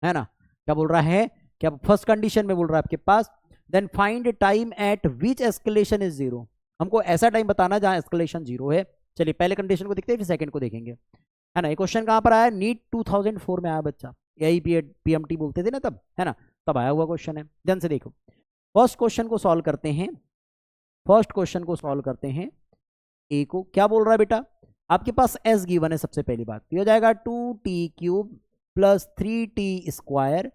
है ना। क्या बोल रहा है, क्या फर्स्ट कंडीशन में बोल रहा है आपके पास then find time at which acceleration is 0, हमको ऐसा टाइम बताना जहां एस्केलेशन 0 है। चलिए पहले कंडीशन को देखते हैं फिर सेकंड को देखेंगे, है ना। ये क्वेश्चन कहां पर आया, नीट 2004 में आया बच्चा, यही पीएमटी बोलते थे ना तब, है ना, तब आया हुआ क्वेश्चन है। ध्यान से देखो, फर्स्ट क्वेश्चन को सॉल्व करते हैं, फर्स्ट क्वेश्चन को सॉल्व करते हैं। ए को क्या बोल रहा है बेटा, आपके पास एस गिवन है, सबसे पहली बात ये हो जाएगा 2t cube plus 3t square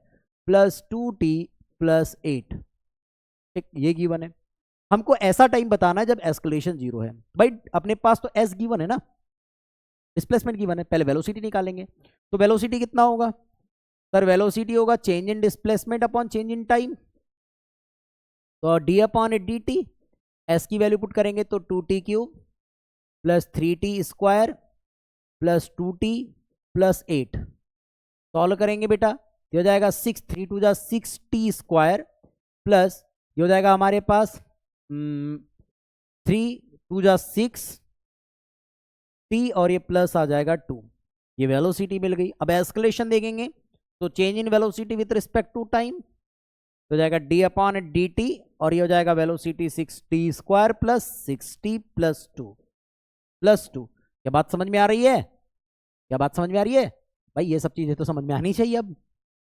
plus 2t plus 8, ठीक, ये गिवन है। हमको ऐसा टाइम बताना है जब एस्केलेशन 0 है। भाई अपने पास तो एस गिवन है ना, डिस्प्लेसमेंट गिवन है, पहले वेलोसिटी निकालेंगे, तो वेलोसिटी कितना होगा सर, वेलोसिटी होगा change in displacement upon change in time, तो D upon D T, S की वैल्यू पुट करेंगे तो 2t cube plus 3t square plus 2t plus 8, solve करेंगे बेटा, ये हो जाएगा 6 3 2 जा 6t स्क्वायर प्लस ये हो जाएगा हमारे पास 3 2 जा 6 t, और ये प्लस आ जाएगा 2, ये वेलोसिटी मिल गई। अब एस्केलेशन देखेंगे तो change in velocity with respect to time, तो जाएगा डी अपॉन डी टी, और ये हो जाएगा velocity 6t square plus 6t plus 2। क्या बात समझ में आ रही है, क्या बात समझ में आ रही है भाई, ये सब चीजें तो समझ में आनी चाहिए अब,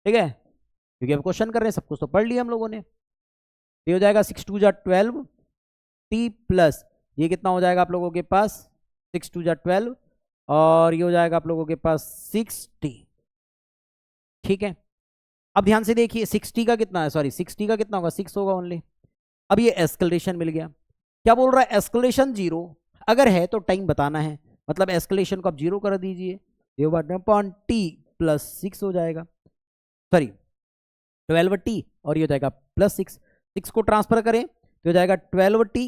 ठीक है, क्योंकि अब क्वेश्चन कर रहे हैं, सब कुछ तो पढ़ लिया हम लोगों ने। ये हो जाएगा 6 2 जा 12 t प्लस ये कितना हो जाएगा आप लोगों के पास 6 2 जा 12, और ये हो जाएगा आप लोगों के पास 6t, ठीक है। अब ध्यान से देखिए 6t का कितना है, सॉरी 6t का कितना होगा 6 होगा ओनली। अब ये एस्केलेशन मिल गया, क्या बोल रहा है एस्केलेशन 0 अगर है तो टाइम बताना है, मतलब एस्केलेशन को आप 0 कर दीजिए, ये अपॉन t प्लस 6 हो जाएगा, सॉरी 12t, और ये हो जाएगा प्लस 6 को ट्रांसफर करें तो हो जाएगा 12t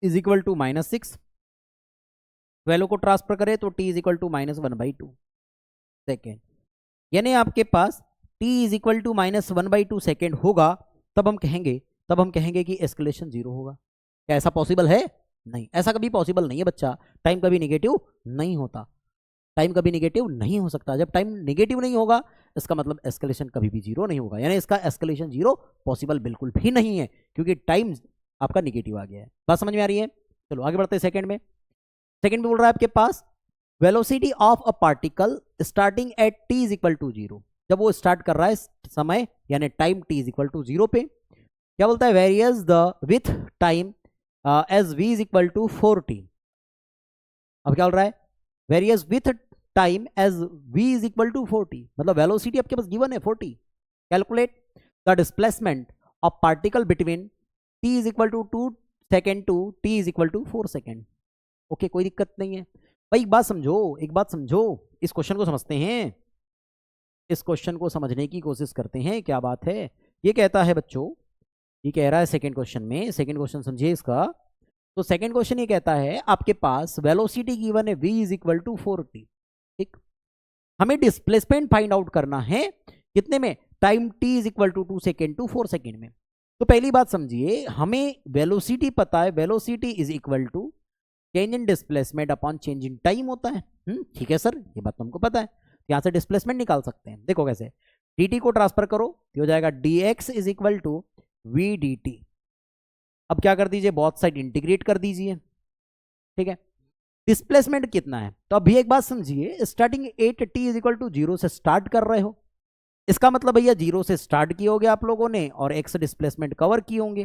is equal to minus 6, 12 को ट्रांसफर करें तो t is equal to -1/2 second, यानी आपके पास t is equal to -1/2 second होगा, तब हम कहेंगे कि एस्केलेशन 0 होगा। क्या ऐसा पॉसिबल है, नहीं, ऐसा कभी पॉसिबल नहीं है बच्चा, टाइम कभी निगेटिव नहीं होता, टाइम कभी निगेटिव नहीं हो सकता, जब टाइम निगेटिव नहीं होगा इसका मतलब एस्केलेशन कभी भी 0 नहीं होगा, यानी इसका एस्केलेशन 0 पॉसिबल बिल्कुल भी नहीं है, क्योंकि टाइम आपका निगेटिव आ गया है। बात समझ में आ रही है, चलो आगे बढ़ते हैं सेकंड में। सेकंड में बोल रहा है आपके पास velocity of a particle starting at t is equal to 0, जब वो स्टार्ट कर रहा है समय यानी time t is equal to 0 पे, क्या बोलता है varies the with time as v is equal to 4t। अब क्या बोल रहा है varies with time as v is equal to 4t, मतलब वेलोसिटी आपके पास गिवन है 4t, calculate the displacement of particle between t is equal to 2 second to t is equal to 4 second. Okay, कोई दिक्कत नहीं है भाई, एक बात समझो, इस क्वेश्चन को समझते हैं। इस क्वेश्चन को समझने की कोशिश करते हैं। क्या बात है, ये कहता है बच्चों, ये कह रहा है सेकंड क्वेश्चन में, सेकंड क्वेश्चन समझिए इसका। तो सेकंड क्वेश्चन ये कहता है आपके पास वेलोसिटी गिवन है v is equal to 4t। ठीक, हमें डिस्प्लेसमेंट फाइंड आउट करना है कितने में, time t is equal to 2 second to 4 second में। तो पहली बात समझिए, हमें वेलोसिटी पता है, velocity is equal to change in displacement upon change in time होता है। ठीक है सर, ये बात तुमको पता है। यहां से डिस्प्लेसमेंट निकाल सकते हैं, देखो कैसे, dt को ट्रांसफर करो तो हो जाएगा dx is equal to v dt। अब क्या कर दीजिए, बहुत साइड इंटीग्रेट कर दीजिए। ठीक है, डिस्प्लेसमेंट कितना है, तो अभी एक बात समझिए, starting 8t is equal to 0 से स्टार्ट कर रहे हो, इसका मतलब भैया 0 से स्टार्ट किए होंगे आप लोगों ने और x डिस्प्लेसमेंट कवर किए होंगे।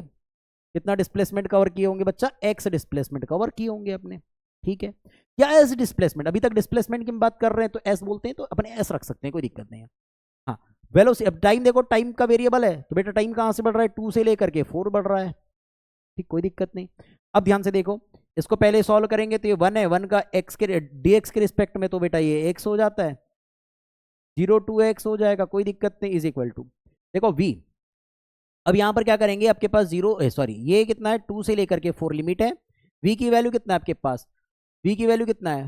कितना डिस्प्लेसमेंट कवर किए होंगे बच्चा, x डिस्प्लेसमेंट कवर किए होंगे अपने। ठीक है, या एस डिस्प्लेसमेंट, अभी तक डिस्प्लेसमेंट की बात कर रहे हैं तो एस बोलते हैं, तो अपने एस रख सकते हैं, कोई दिक्कत नहीं है। हाँ, वेलोसिटी, अब टाइम देखो, टाइम का वेरिएबल है तो बेटा टाइम कहां से बढ़ रहा है, 2 से लेकर के 4 बढ़ रहा है। ठीक, कोई दिक्कत नहीं। अब ध्यान से देखो, इसको पहले सॉल्व करेंगे तो ये 1 है, 1 का x के dx के रिस्पेक्ट में तो बेटा ये x हो जाता है, 0 टू x हो जाएगा, कोई दिक्कत नहीं, इज इक्वल टू, देखो v। अब यहां पर क्या करेंगे, आपके पास 0 सॉरी ये कितना है, 2 से लेकर के 4 लिमिट है, v की वैल्यू कितना है आपके पास, v की वैल्यू कितना है,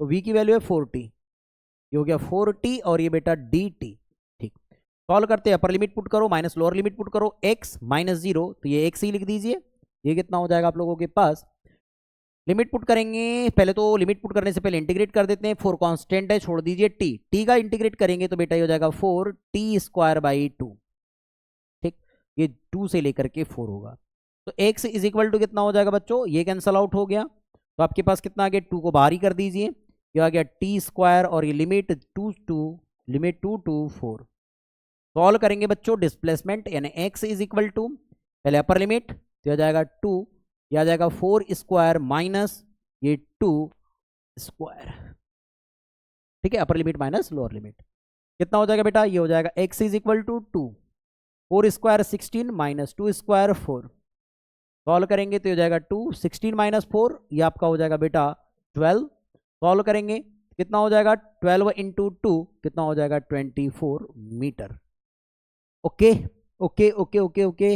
तो v की वैल्यू है 4t, ये हो गया 4t और ये बेटा dt। ठीक, सॉल्व करते हैं, अपर लिमिट पुट करो माइनस लोअर लिमिट पुट करो, x माइनस 0 तो ये x ही लिख दीजिए, ये कितना हो जाएगा आप लोगों के पास, लिमिट पुट करेंगे, पहले तो लिमिट पुट करने से पहले इंटीग्रेट कर देते हैं, 4 कांस्टेंट है, छोड़ दीजिए t का इंटीग्रेट करेंगे तो बेटा ये हो जाएगा 4t² बाई 2। ठीक, ये 2 से लेकर के 4 होगा, तो x इज इक्वल टू कितना हो जाएगा बच्चों, ये कैंसल आउट हो गया, तो आपके पास कितना आ गया, 2 को बाहर ही कर दीजिए, ये आ गया t² और ये लिमिट 2 टू 4। सॉल्व करेंगे बच्चों डिस्प्लेसमेंट, यानी x इज इक्वल टू, पहले अपर लिमिट तो आ जाएगा 2, ये आ जाएगा 4² माइनस ये 2²। ठीक है, upper limit minus lower limit, कितना हो जाएगा बेटा, ये हो जाएगा x is equal to 2, 4² 16 minus 2² 4। Solve करेंगे तो हो जाएगा 2, 16 माइनस 4 ये आपका हो जाएगा बेटा 12। सॉल्व करेंगे कितना हो जाएगा, 12 इंटू 2 कितना हो जाएगा 24 metre. Okay okay okay okay okay,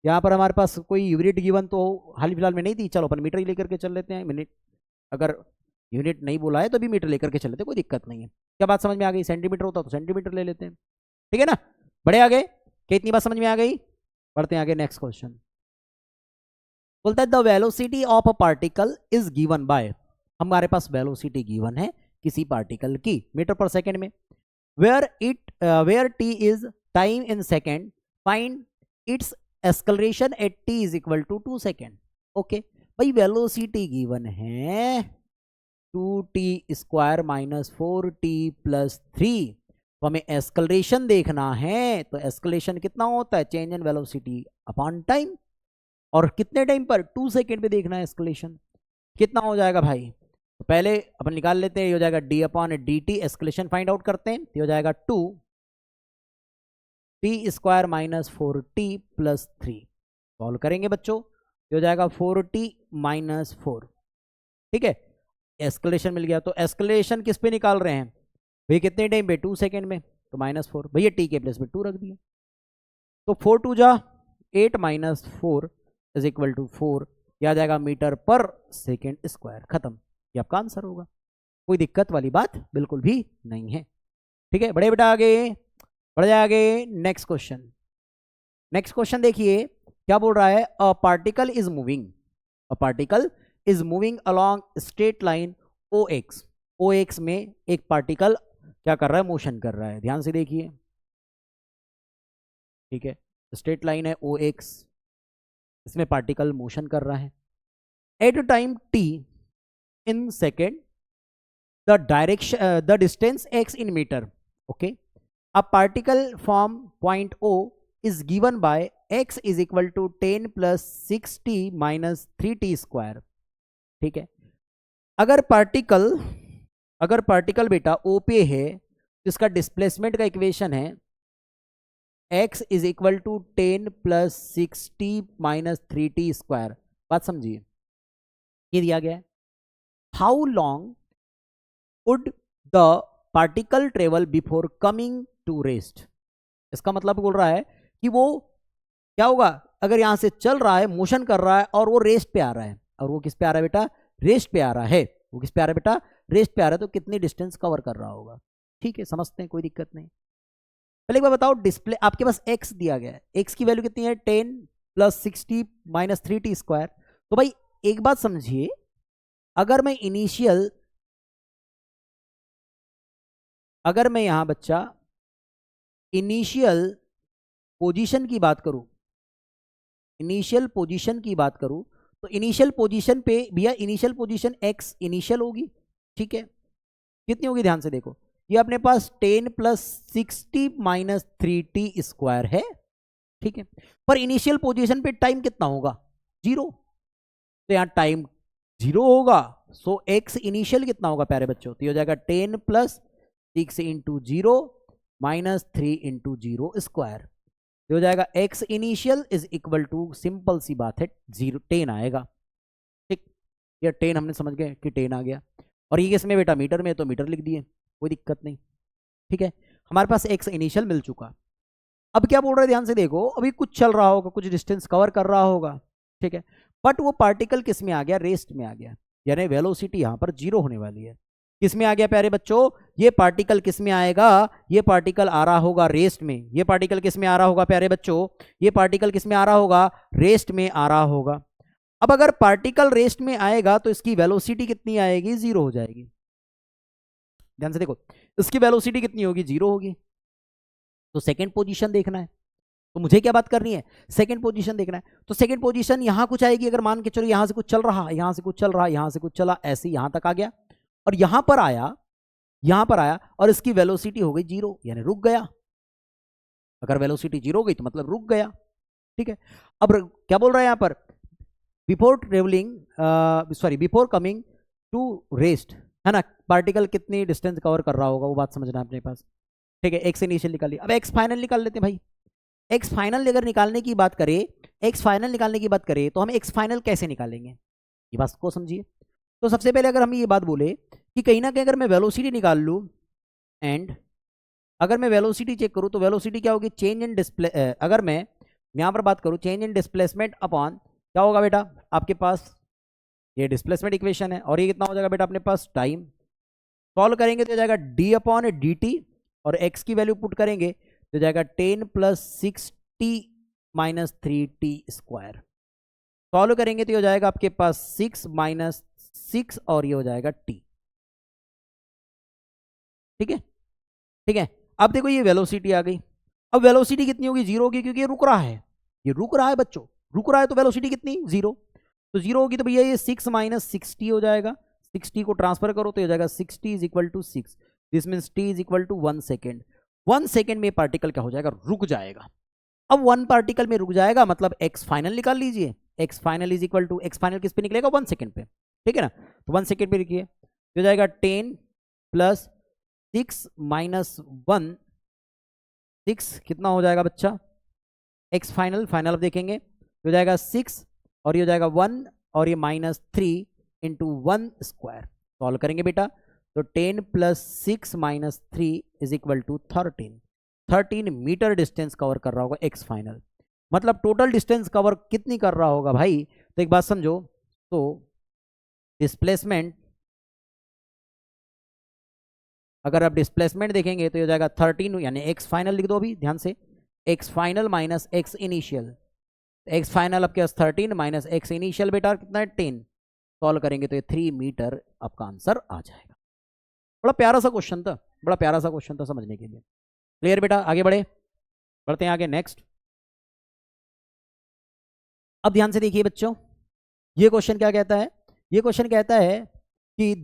यहाँ पर हमारे पास कोई यूनिट गिवन तो हाल फिलहाल में नहीं थी, चलो अपन मीटर ही लेकर के चल लेते हैं, मिनट अगर यूनिट नहीं बोला है तो भी मीटर लेकर के चल लेते हैं, कोई दिक्कत नहीं है। क्या बात समझ में आ गई, सेंटीमीटर होता तो सेंटीमीटर ले लेते हैं, ठीक है ना, बड़े आगे, कितनी बात समझ में आ गई, बढ़ते हैं आगे, नेक्स्ट क्वेश्चन बोलता है the velocity of a particle is given by, हमारे पास वेलोसिटी गिवन है किसी पार्टिकल की मीटर पर सेकेंड में, where t is time in second, find its acceleration at t is equal to 2 second. Okay भाई, velocity given है 2t² minus 4t plus 3, तो हमें acceleration देखना है, तो एक्सेलरेशन कितना होता है, change in velocity upon time, और कितने टाइम पर, 2 सेकेंड पे देखना है एक्सेलरेशन, कितना हो जाएगा भाई, तो पहले अपन निकाल लेते हैं, ये हो जाएगा d upon dt, acceleration find out करते हैं, ये हो जाएगा 2t² minus 4t plus 3। Solve करेंगे बच्चों, ये हो जाएगा 4t माइनस 4। ठीक है, एक्सेलरेशन मिल गया, तो एक्सेलरेशन किस पे निकाल रहे हैं भैया, कितने टाइम पे, 2 सेकेंड में, तो -4 भैया टी के प्लेस में 2 रख दिया, तो 4 2 जा 8 माइनस 4 इज इक्वल टू 4, यह आ जाएगा मीटर पर सेकेंड स्क्वायर, खत्म, ये आपका आंसर होगा, कोई दिक्कत वाली बात बिल्कुल भी नहीं है। ठीक है, बड़े बेटा आगे बढ़ जाए, आगे नेक्स्ट क्वेश्चन, नेक्स्ट क्वेश्चन देखिए क्या बोल रहा है, a particle is moving, a particle is moving along straight line OX, OX में एक पार्टिकल क्या कर रहा है, मोशन कर रहा है, ध्यान से देखिए, ठीक है, स्ट्रेट लाइन है OX, इसमें पार्टिकल मोशन कर रहा है, at time t in second, the direction the distance x in metre. Okay, a particle from point O is given by x is equal to 10 plus 6t minus 3t square। ठीक है, अगर particle बेटा O पे है तो इसका displacement का equation है x is equal to 10 plus 6t minus 3t square. बात समझिए, ये दिया गया है, how long would the particle travel before coming to rest. इसका मतलब बोल रहा है कि वो क्या होगा, अगर यहां से चल रहा है, मोशन कर रहा है और वो रेस्ट पे आ रहा है, और वो किस पे आ रहा है बेटा, रेस्ट पे आ रहा है, वो किस पे आ रहा है बेटा, रेस्ट पे आ रहा है, तो कितनी डिस्टेंस कवर कर रहा होगा। ठीक है, समझते हैं, कोई दिक्कत नहीं। पहले एक बार बताओ, डिस्प्ले आपके पास x दिया गया है, x की वैल्यू कितनी है 10 + 60 - 3t²। तो भाई एक बात समझिए, अगर मैं यहां बच्चा इनिशियल पोजीशन की बात करूं, तो इनिशियल पोजीशन पे भैया, इनिशियल पोजीशन x इनिशियल होगी। ठीक है, कितनी होगी, ध्यान से देखो, ये अपने पास 10 + 60 - 3t² है। ठीक है, पर इनिशियल पोजीशन पे टाइम कितना होगा, 0, तो यहां टाइम 0 होगा, सो x इनिशियल कितना होगा प्यारे बच्चों, तो ये हो जाएगा 10 + 6 × 0 - 3 × 0², तो हो जाएगा x initial is equal to, simple सी बात है, 10 आएगा। ठीक, ये 10 हमने समझ गए कि 10 आ गया, और ये किसमें बेटा, मीटर में, तो मीटर लिख दिए, कोई दिक्कत नहीं। ठीक है, हमारे पास x इनिशियल मिल चुका। अब क्या बोल रहे हैं, ध्यान से देखो, अभी कुछ चल रहा होगा, कुछ डिस्टेंस कवर कर रहा होगा। ठीक है, बट वो पार्टिकल किस में आ गया, रेस्ट में आ गया, यानी वेलोसिटी यहां पर 0 होने वाली है। किस में आ गया प्यारे बच्चों, ये पार्टिकल किस में आएगा, ये पार्टिकल आ रहा होगा रेस्ट में। ये पार्टिकल किस में आ रहा होगा प्यारे बच्चों, ये पार्टिकल किस में आ रहा होगा, रेस्ट में आ रहा होगा। अब अगर पार्टिकल रेस्ट में आएगा तो इसकी वेलोसिटी कितनी आएगी, 0 हो जाएगी। ध्यान से देखो, इसकी वेलोसिटी कितनी होगी, 0 होगी। तो सेकंड पोजीशन देखना है, तो मुझे क्या बात करनी है, सेकंड पोजीशन देखना है। तो सेकंड पोजीशन यहां कुछ आएगी, अगर मान के चलो यहां से कुछ चल रहा, यहां से कुछ चल रहा, यहां से कुछ चला, ऐसे यहां तक आ गया, और यहां पर आया और इसकी वेलोसिटी हो गई 0, यानी रुक गया। अगर वेलोसिटी 0 हो गई तो मतलब रुक गया। ठीक है, अब क्या बोल रहा है यहां पर, बिफोर कमिंग टू रेस्ट, है ना, पार्टिकल कितनी डिस्टेंस कवर कर रहा होगा, वो बात समझना है अपने पास। ठीक है, एक्स इनिशियल निकाल लिया, अब एक्स फाइनल निकाल लेते हैं भाई। एक्स फाइनल अगर निकालने की बात करें, तो हम एक्स फाइनल कैसे निकालेंगे, ये बात को समझिए। तो सबसे पहले अगर हम ये बात बोले कि कहीं ना कहीं अगर मैं वेलोसिटी निकाल लूं, एंड अगर मैं वेलोसिटी चेक करूं, तो वेलोसिटी क्या होगी, चेंज इन डिस्प्ले, अगर मैं यहां पर बात करूं, चेंज इन डिस्प्लेसमेंट अपॉन क्या होगा बेटा, आपके पास ये डिस्प्लेसमेंट इक्वेशन है, और ये कितना हो जाएगा बेटा अपने पास, टाइम। सॉल्व करेंगे तो हो जाएगा d/dt, और x की वैल्यू पुट करेंगे तो जाएगा 10 + 6t - 3t²। सॉल्व करेंगे तो हो जाएगा आपके पास 6 - 6, और ये हो जाएगा t। ठीक है, ठीक है, अब देखो ये वेलोसिटी आ गई। अब वेलोसिटी कितनी होगी, 0 होगी, क्योंकि ये रुक रहा है, बच्चों, रुक रहा है, तो वेलोसिटी कितनी, 0। तो 0 होगी तो भैया ये 6 - 60 हो जाएगा, 60 को ट्रांसफर करो तो हो जाएगा 60 = 6, this means t = 1 second. 1 second में पार्टिकल क्या हो जाएगा, रुक जाएगा। अब 1 पार्टिकल में रुक जाएगा, मतलब x फाइनल निकाल लीजिए, x फाइनल किस पे निकलेगा, 1 सेकेंड पे। ठीक है ना, तो 1 सेकेंड पे लिखिए, हो जाएगा 10 + 6 - 1, 6 कितना हो जाएगा बच्चा, x फाइनल अब देखेंगे, हो जाएगा 6, और ये हो जाएगा 1, और ये -3 × 1²। सॉल्व करेंगे बेटा, तो 10 + 6 - 3 = 13 मीटर डिस्टेंस कवर कर रहा होगा x फाइनल। मतलब टोटल डिस्टेंस कवर कितनी कर रहा होगा भाई, तो एक बात समझो, तो डिस्प्लेसमेंट, अगर आप डिस्प्लेसमेंट देखेंगे तो हो जाएगा 13, यानी x फाइनल लिख दो अभी ध्यान से, x final - x initial, x final आपके पास 13 - x इनिशियल बेटा कितना है, 10। सॉल्व करेंगे तो ये 3 मीटर आपका आंसर आ जाएगा। बड़ा प्यारा सा क्वेश्चन था, समझने के लिए। क्लियर बेटा, आगे बढ़ते हैं आगे, नेक्स्ट। अब ध्यान से देखिए बच्चों, ये क्वेश्चन क्या कहता है, ये क्वेश्चन कहता है कि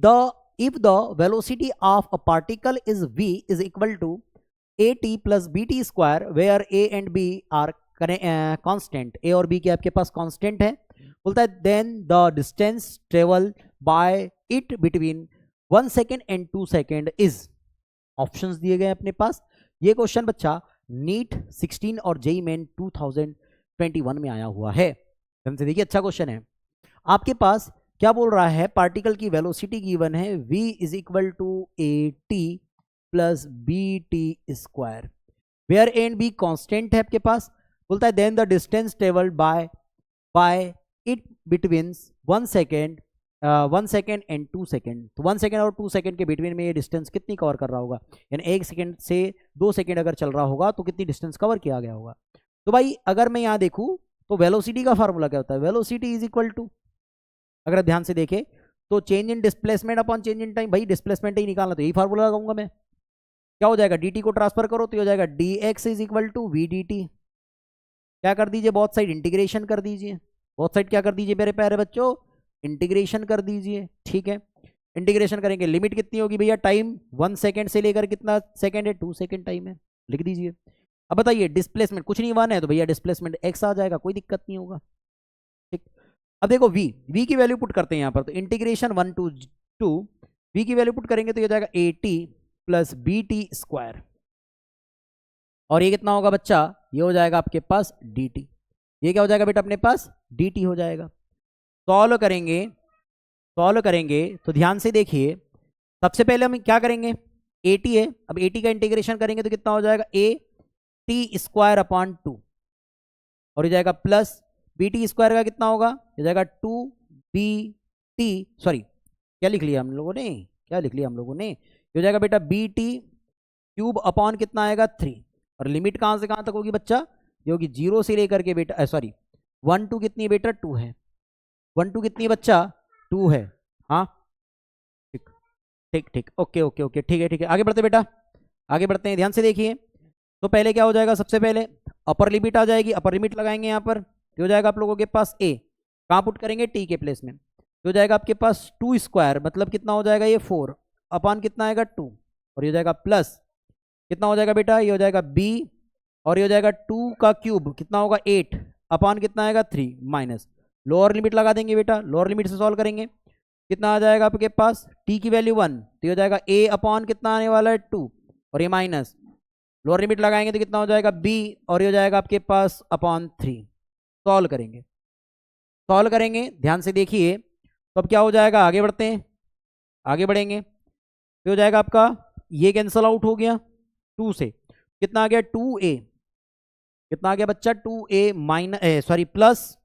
if the velocity of a particle is v is equal to at + bt², where a and b are constant, a और b के आपके पास constant है, बोलता है then the distance travel by it between 1 second and 2 second is, options दिए गए अपने पास। ये क्वेश्चन बच्चा नीट 16 और जेईई मेन 2021 में आया हुआ है। ध्यान से देखिए, अच्छा क्वेश्चन है। आपके पास क्या बोल रहा है, पार्टिकल की वेलोसिटी गिवन है v = at + bt²। Where a and b constant है आपके पास, बोलता है then the distance travelled by it between 1 second and 2 second. तो 1 सेकेंड और 2 सेकेंड के बिटवीन में ये डिस्टेंस कितनी कवर कर रहा होगा, यानी 1 सेकेंड से 2 सेकेंड अगर चल रहा होगा तो कितनी डिस्टेंस कवर किया गया होगा। तो भाई अगर मैं यहाँ देखूँ तो वेलोसिटी का फार्मूला क्या होता है, वेलोसिटी इज इक्वल टू, अगर आप ध्यान से देखें तो change in displacement upon change in time. भाई डिस्प्लेसमेंट ही निकालना तो यही फार्मूला लगाऊंगा मैं। क्या हो जाएगा, dt को ट्रांसफर करो तो हो जाएगा dx is equal to v d t. क्या कर दीजिए, बहुत साइड इंटीग्रेशन कर दीजिए, बहुत साइड क्या कर दीजिए मेरे प्यारे बच्चों, इंटीग्रेशन कर दीजिए। ठीक है, इंटीग्रेशन करेंगे, लिमिट कितनी होगी भैया, टाइम 1 सेकेंड से लेकर कितना सेकेंड है, 2 सेकेंड टाइम है, लिख दीजिए। अब बताइए डिस्प्लेसमेंट कुछ नहीं 1 है तो भैया डिस्प्लेसमेंट x आ जाएगा, कोई दिक्कत नहीं होगा। ठीक, अब देखो v की वैल्यू पुट करते हैं यहाँ पर, तो इंटीग्रेशन 1 to 2 v की वैल्यू पुट करेंगे तो ये हो जाएगा at प्लस bt स्क्वायर, और ये कितना होगा बच्चा, ये हो जाएगा आपके पास dt। ये क्या हो जाएगा बेटा अपने पास, dt हो जाएगा। सॉल्व करेंगे तो ध्यान से देखिए, सबसे पहले हम क्या करेंगे, 80 है, अब 80 का इंटीग्रेशन करेंगे तो कितना हो जाएगा, a t स्क्वायर अपॉन 2, और हो जाएगा प्लस बी टी स्क्वायर का कितना होगा, हो जाएगा 2bt, सॉरी क्या लिख लिया हम लोगों ने, हो जाएगा बेटा बी टी क्यूब अपॉन कितना आएगा 3, और लिमिट कहाँ से कहाँ तक होगी बच्चा, ये होगी 0 से लेकर के बेटा सॉरी 1 to कितनी बेटा 2 है, 1 to कितनी बच्चा 2 है। हाँ ठीक ठीक ठीक, ओके ठीक है, आगे बढ़ते बेटा, आगे बढ़ते हैं, ध्यान से देखिए। तो पहले क्या हो जाएगा, सबसे पहले अपर लिमिट आ जाएगी, अपर लिमिट लगाएंगे यहाँ पर, तो हो जाएगा आप लोगों के पास a, कहाँ पुट करेंगे t के प्लेस में, तो हो जाएगा आपके पास 2 स्क्वायर मतलब कितना हो जाएगा ये 4 अपॉन कितना आएगा 2, और ये हो जाएगा प्लस कितना हो जाएगा बेटा, ये हो जाएगा b, और ये हो जाएगा 2 का क्यूब कितना होगा 8 अपॉन कितना आएगा 3 माइनस, लोअर लिमिट लगा देंगे बेटा, लोअर लिमिट से सॉल्व करेंगे कितना आ जाएगा आपके पास, t की वैल्यू 1 तो हो जाएगा a अपॉन कितना आने वाला है 2, और ये माइनस लोअर लिमिट लगाएंगे तो कितना हो जाएगा b, और ये हो जाएगा आपके पास अपॉन 3। सॉल्व करेंगे, ध्यान से देखिए, तो अब क्या हो जाएगा, आगे बढ़ते हैं, आगे बढ़ेंगे तो हो जाएगा आपका ये कैंसल आउट हो गया, 2 से कितना आ गया 2a, कितना आ गया बच्चा 2a minus sorry plus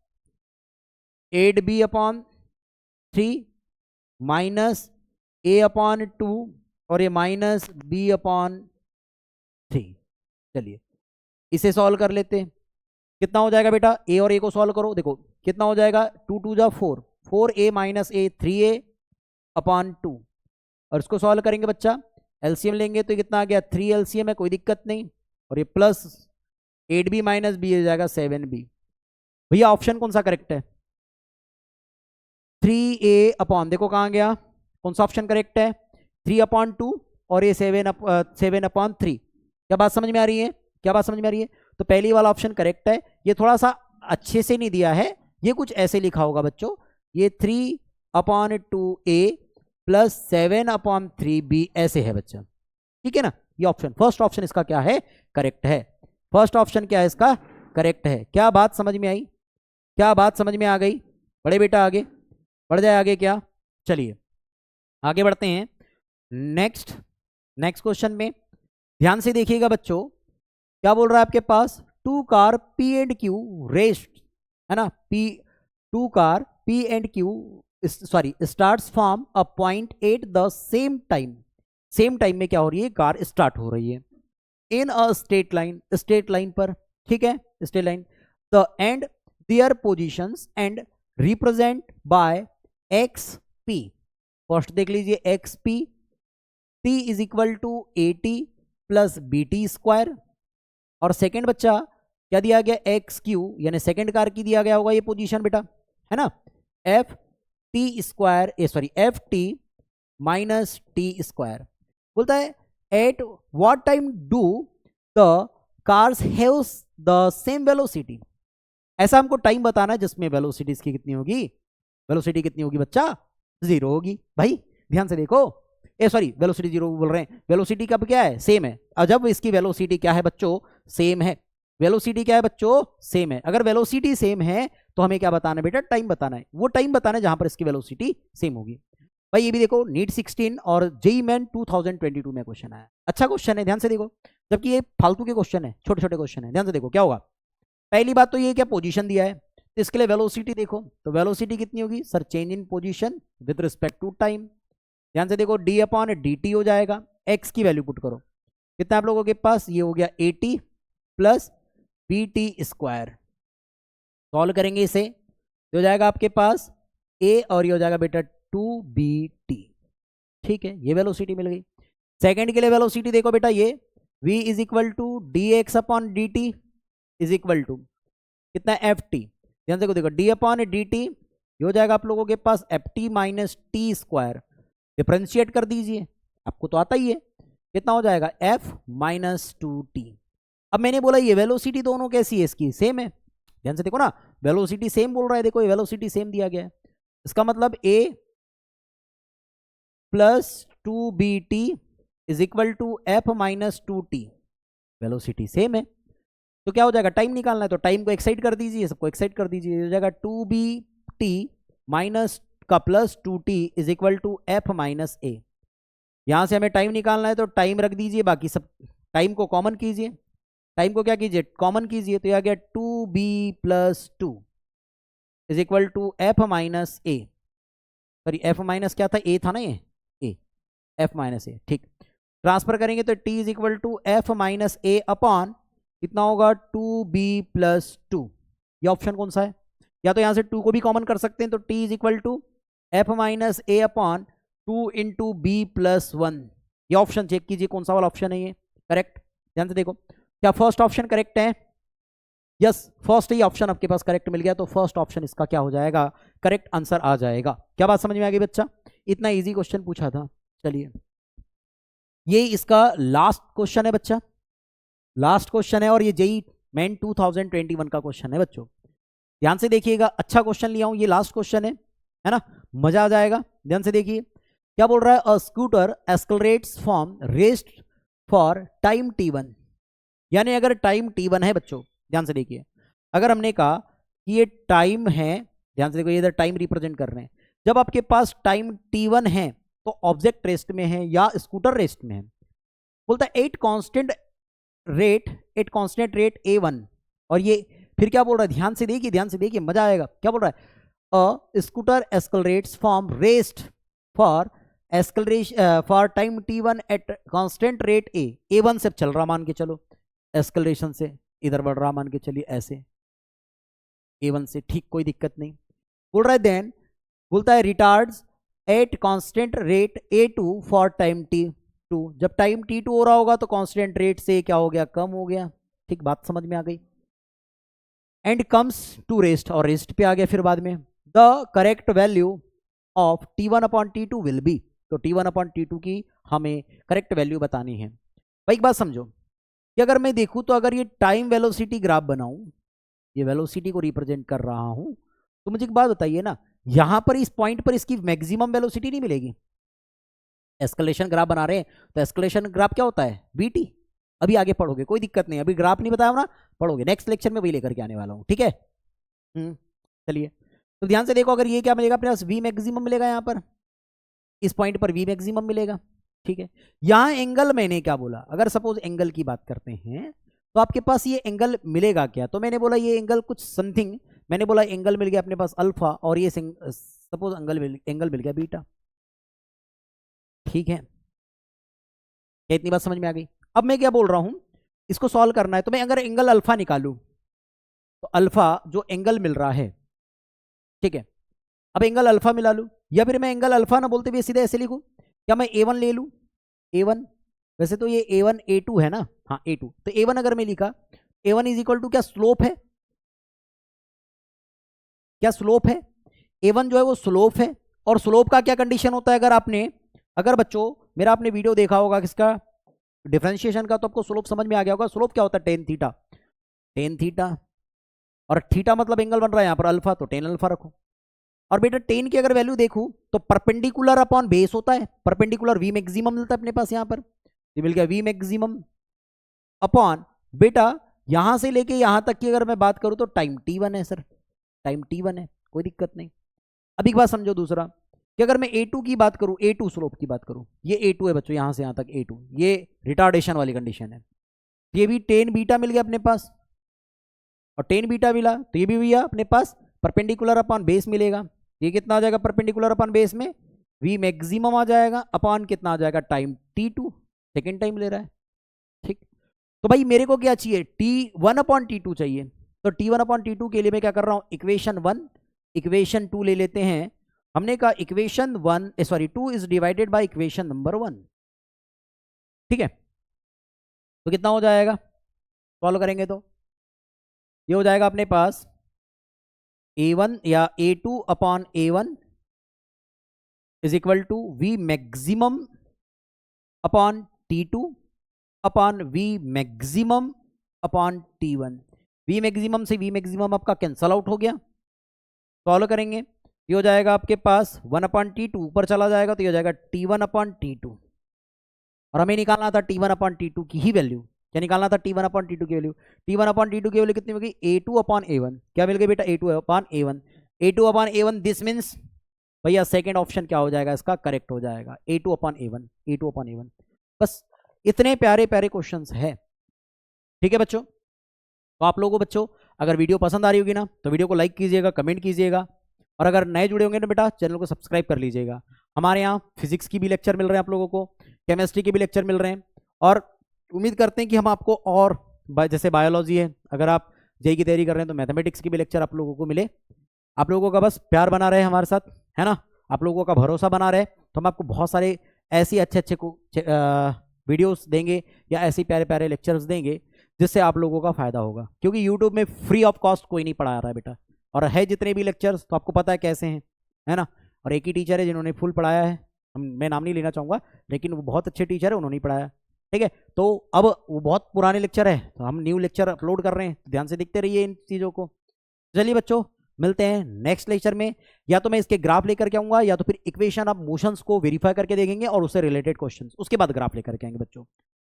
8b upon 3 minus a upon 2, और ये माइनस b अपॉन 3। चलिए इसे सॉल्व कर लेते हैं, कितना हो जाएगा बेटा, a और a को सॉल्व करो, देखो कितना हो जाएगा 2 2 जा 4, 4a minus a 3a upon 2, और इसको सॉल्व करेंगे बच्चा, एलसीएम लेंगे तो कितना आ गया 3 एलसीएम है, कोई दिक्कत नहीं, और ये प्लस 8b माइनस b हो जाएगा 7b। भैया ऑप्शन कौन सा करेक्ट है, 3a अपॉन, देखो कहाँ गया, कौन सा ऑप्शन करेक्ट है, 3 अपॉन 2 और ये 7 अपॉन 3। क्या बात समझ में आ रही है, तो पहली वाला ऑप्शन करेक्ट है। ये थोड़ा सा अच्छे से नहीं दिया है, ये कुछ ऐसे लिखा होगा बच्चों, ये 3 upon 2a plus 7 upon 3b ऐसे है बच्चा, ठीक है ना। ये ऑप्शन फर्स्ट ऑप्शन इसका क्या है, करेक्ट है, फर्स्ट ऑप्शन क्या है इसका, करेक्ट है। क्या बात समझ में आई, क्या बात समझ में आ गई, बड़े बेटा आगे बढ़ जाए, आगे क्या, चलिए आगे बढ़ते हैं नेक्स्ट क्वेश्चन में। ध्यान से देखिएगा बच्चों, क्या बोल रहा है आपके पास, 2 car P and Q rest, है ना, 2 car P and Q sorry starts from a point at the same time में क्या हो रही है, कार स्टार्ट हो रही है इन अ स्ट्रेट लाइन पर, ठीक है, straight line, the end their positions and represent by XP। First देख लीजिए XP, T is equal to AT plus BT square, और सेकेंड बच्चा क्या दिया गया, XQ यानी सेकेंड कार की दिया गया होगा ये पोजीशन बेटा, है ना, FT square FT minus T square. बोलता है at what time do the cars have the same velocity. ऐसा हमको टाइम बताना है जिसमें वेलोसिटी इसकी कितनी होगी, वेलोसिटी कितनी होगी बच्चा, 0 होगी। भाई ध्यान से देखो, सॉरी वेलोसिटी 0 बोल रहे हैं, वेलोसिटी कब क्या है, सेम है। और जब इसकी वेलोसिटी क्या है बच्चों, सेम है, वेलोसिटी क्या है बच्चों, सेम है। अगर वेलोसिटी सेम है तो हमें क्या बताना है बेटा, टाइम बताना है, वो टाइम बताना है जहां पर इसकी वेलोसिटी सेम होगी। भाई ये भी देखो नीट 16 और जेईई मेन 2022 में क्वेश्चन आया, अच्छा क्वेश्चन है, ध्यान से देखो। जबकि ये फालतू के क्वेश्चन है, छोटे छोटे क्वेश्चन है। ध्यान से देखो क्या होगा। पहली बात तो ये क्या पोजीशन दिया है, तो इसके लिए वेलोसिटी देखो, तो वेलोसिटी कितनी होगी sir, change in position with respect to time. ध्यान से देखो डी अपॉन डी टी हो जाएगा, एक्स की वैल्यू पुट करो, कितना आप लोगों के पास, ये हो गया 80 plus B T square. Solve करेंगे इसे तो हो जाएगा आपके पास ए और ये हो जाएगा बेटा 2bt। ठीक है, ये वेलोसिटी मिल गई। सेकंड के लिए वेलोसिटी देखो बेटा, ये v is equal to D X upon D T is equal to कितना एफ टी। ध्यान से देखो डी अपॉन डी टी ये हो जाएगा आप लोगों के पास F T minus T square. Differentiate कर दीजिए, आपको तो आता ही है, कितना हो जाएगा एफ माइनस 2t। अब मैंने बोला ये वेलोसिटी दोनों कैसी है, इसकी सेम है। ध्यान से देखो ना, वेलोसिटी सेम बोल रहा है, देखो ये वेलोसिटी सेम दिया गया है, इसका मतलब a plus 2bt is equal to F minus 2t, velocity same है। तो क्या हो जाएगा, टाइम निकालना है तो टाइम को एक्साइट कर दीजिए, सबको एक्साइट कर दीजिए, हो जाएगा 2bt माइनस का plus 2t is equal to F minus A. यहां से हमें टाइम निकालना है तो टाइम रख दीजिए, बाकी सब टाइम को कॉमन कीजिए, टाइम को क्या कीजिए कॉमन कीजिए, तो यह आ गया 2b plus 2 is equal to F minus A. Sorry F minus क्या था, ए था ना, ये ए, एफ माइनस ए। ठीक, ट्रांसफर करेंगे तो t is equal to F minus A upon कितना होगा 2b प्लस 2। ये ऑप्शन कौन सा है, या तो यहां से 2 को भी कॉमन कर सकते हैं, तो t is equal to F minus A upon 2 into B plus 1। ये ऑप्शन चेक कीजिए कौन सा वाला ऑप्शन है ये करेक्ट। ध्यान से देखो, क्या फर्स्ट ऑप्शन करेक्ट है, यस फर्स्ट ही ऑप्शन आपके पास करेक्ट मिल गया, तो फर्स्ट ऑप्शन इसका क्या हो जाएगा, करेक्ट आंसर आ जाएगा। क्या बात समझ में आ गई बच्चा, इतना इजी क्वेश्चन पूछा था। चलिए ये इसका लास्ट क्वेश्चन है बच्चा, लास्ट क्वेश्चन है, और ये जेई मेन 2021 का क्वेश्चन है बच्चों। ध्यान से देखिएगा, अच्छा क्वेश्चन लिया हूं, ये लास्ट क्वेश्चन है ना, मजा आ जाएगा। ध्यान से देखिए क्या बोल रहा है, a scooter accelerates from rest for time t1। यानी अगर टाइम t1 है बच्चों, ध्यान से देखिए, अगर हमने कहा कि ये टाइम है, ध्यान से देखो ये इधर टाइम रिप्रेजेंट कर रहे हैं, जब आपके पास टाइम t1 है तो ऑब्जेक्ट रेस्ट में है या स्कूटर रेस्ट में है। बोलता है एट कांस्टेंट रेट a1, और ये फिर क्या बोल रहा है, ध्यान से देखिए, ध्यान से देखिए, मजा आएगा। क्या बोल रहा है, a scooter accelerates from rest for acceleration for time t1 at constant rate a1 से चल रहा मान के चलो, एक्सेलरेशन से इधर बढ़ रहा मान के चलिए ऐसे a1 से, ठीक कोई दिक्कत नहीं। बोल रहा है देन, बोलता है retards eight constant rate a2 for time t2। जब टाइम t2 हो रहा होगा तो कांस्टेंट रेट से क्या हो गया, कम हो गया। ठीक, बात समझ में आ गई। एंड कम्स टू रेस्ट, और रेस्ट पे आ गया फिर बाद में। The correct value of t1 upon t2 will be, तो t1 अपॉन t2 की हमें करेक्ट वैल्यू बतानी है। भाई एक बात समझो कि अगर मैं देखूं तो अगर ये टाइम वेलोसिटी ग्राफ बनाऊं, ये वेलोसिटी को रिप्रेजेंट कर रहा हूं, तो मुझे एक बात बताइए ना, यहां पर इस पॉइंट पर इसकी मैक्सिमम वेलोसिटी नहीं मिलेगी। एस्केलेशन ग्राफ बना रहे हैं तो एस्केलेशन ग्राफ क्या होता है, बीटी। अभी आगे पढ़ोगे, कोई दिक्कत नहीं, अभी ग्राफ नहीं बताया ना, पढ़ोगे नेक्स्ट लेक्चर में वही लेकर के आने वाला हूं, ठीक है। चलिए तो ध्यान से देखो, अगर ये क्या मिलेगा अपने पास, वी मैक्सिमम मिलेगा, यहां पर इस पॉइंट पर वी मैक्सिमम मिलेगा। ठीक है, यहां एंगल मैंने क्या बोला, अगर सपोज एंगल की बात करते हैं तो आपके पास ये एंगल मिलेगा क्या, तो मैंने बोला ये एंगल कुछ समथिंग, मैंने बोला एंगल मिल गया अपने पास अल्फा, और ये सपोज एंगल मिल गया बीटा। ठीक है, क्या इतनी बात समझ में आ गई। अब मैं क्या बोल रहा हूं, इसको सॉल्व करना है, तो मैं अगर एंगल अल्फा निकालूं तो अल्फा जो एंगल मिल रहा है, ठीक है, अब एंगल अल्फा मिला लूं, या फिर मैं एंगल अल्फा ना बोलते हुए सीधे ऐसे लिखूं, क्या मैं a1 ले लूं, a1, वैसे तो ये a1 a2 है ना, हाँ a2, तो a1 अगर मैं लिखा, a1 इज इक्वल टू क्या स्लोप है, क्या स्लोप है, a1 जो है वो स्लोप है। और स्लोप का क्या कंडीशन होता है, अगर बच्चों मेरा आपने वीडियो देखा होगा किसका, डिफरेंशिएशन का, तो आपको स्लोप समझ में आ गया होगा। स्लोप क्या होता है, टेन थीटा, टेन थीटा, और थीटा मतलब एंगल बन रहा है यहाँ पर अल्फा, तो टेन अल्फा रखो। और बेटा टेन की अगर वैल्यू देखूं तो परपेंडिकुलर अपॉन बेस होता है, परपेंडिकुलर वी मैक्सिमम मिलता है अपने पास यहाँ पर, ये मिल गया वी मैक्सिमम अपॉन बेटा यहां से लेके यहां तक की अगर मैं बात करूं तो टाइम t1 है सर, टाइम t1 है, कोई दिक्कत नहीं। अब एक बात समझो दूसरा, कि अगर मैं a2 की बात करूं, a2 स्लोप की बात करूं, ये a2 है बच्चों, यहां से यहां तक a2, ये रिटार्डेशन वाली कंडीशन है, ये भी टेन बीटा मिल गया अपने पास, और टेन बीटा मिला तो ये भी भैया अपने पास परपेंडिकुलर अपॉन बेस मिलेगा। ये कितना आ जाएगा परपेंडिकुलर अपॉन बेस में, वी मैक्सिमम आ जाएगा अपॉन कितना आ जाएगा टाइम t2, सेकेंड टाइम ले रहा है। ठीक, तो भाई मेरे को क्या चाहिए, t1 अपॉन t2 चाहिए। तो t1 अपॉन t2 के लिए मैं क्या कर रहा हूं, इक्वेशन 1 इक्वेशन 2 ले लेते हैं। हमने कहा equation 1 sorry 2 is divided by equation number 1। ठीक है, तो कितना हो जाएगा, सॉल्व करेंगे तो ये हो जाएगा अपने पास a1 या a2 upon a1 is equal to V maximum upon t2 upon V maximum upon t1। V maximum से वी मैक्सिमम आपका कैंसल आउट हो गया, सॉल्व करेंगे ये हो जाएगा आपके पास 1 अपॉन t2, ऊपर चला जाएगा तो ये हो जाएगा t1 अपॉन t2। और हमें निकालना था t1 अपॉन t2 की ही वैल्यू। क्या निकालना था, t1 अपॉन t2 की वैल्यू। t1 अपॉन t2 की वैल्यू कितनी होगी, a2 अपॉन a1। क्या मिल गई बेटा, a2 upon a1। a2 upon a1 this means भैया सेकेंड ऑप्शन क्या हो जाएगा इसका, करेक्ट हो जाएगा, a2 upon a1, a2 upon a1। बस इतने प्यारे प्यारे क्वेश्चंस है। ठीक है बच्चों, तो आप लोगों को बच्चों अगर वीडियो पसंद आ रही होगी ना तो वीडियो को लाइक कीजिएगा, कमेंट कीजिएगा, और अगर नए जुड़े होंगे ना बेटा चैनल को सब्सक्राइब कर लीजिएगा। हमारे यहाँ फिजिक्स की भी लेक्चर मिल रहे हैं आप लोगों को, केमिस्ट्री के भी लेक्चर मिल रहे हैं, और उम्मीद करते हैं कि हम आपको और जैसे बायोलॉजी है, अगर आप जेई की तैयारी कर रहे हैं तो मैथमेटिक्स की भी लेक्चर आप लोगों को मिले। आप लोगों का बस प्यार बना रहे हमारे साथ, है ना, आप लोगों का भरोसा बना रहे, तो हम आपको बहुत सारे ऐसे अच्छे वीडियोस देंगे या ऐसे प्यारे प्यारे लेक्चर्स देंगे जिससे आप लोगों का फायदा होगा। क्योंकि यूट्यूब में फ्री ऑफ कॉस्ट कोई नहीं पढ़ा रहा है बेटा, और है जितने भी लेक्चर्स तो आपको पता है कैसे हैं, है ना। और एक ही टीचर है जिन्होंने फुल पढ़ाया है, मैं नाम नहीं लेना चाहूँगा, लेकिन वो बहुत अच्छे टीचर है, उन्होंने ही पढ़ाया। ठीक है, तो अब वो बहुत पुराने लेक्चर है तो हम न्यू लेक्चर अपलोड कर रहे हैं, ध्यान से देखते रहिए इन चीज़ों को। चलिए बच्चों, मिलते हैं नेक्स्ट लेक्चर में। या तो मैं इसके ग्राफ लेकर के आऊँगा, या तो फिर इक्वेशन ऑफ मोशंस को वेरीफाई करके देखेंगे और उससे रिलेटेड क्वेश्चंस, उसके बाद ग्राफ लेकर के आएंगे बच्चों।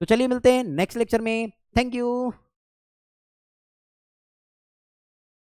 तो चलिए मिलते हैं नेक्स्ट लेक्चर में, थैंक यू।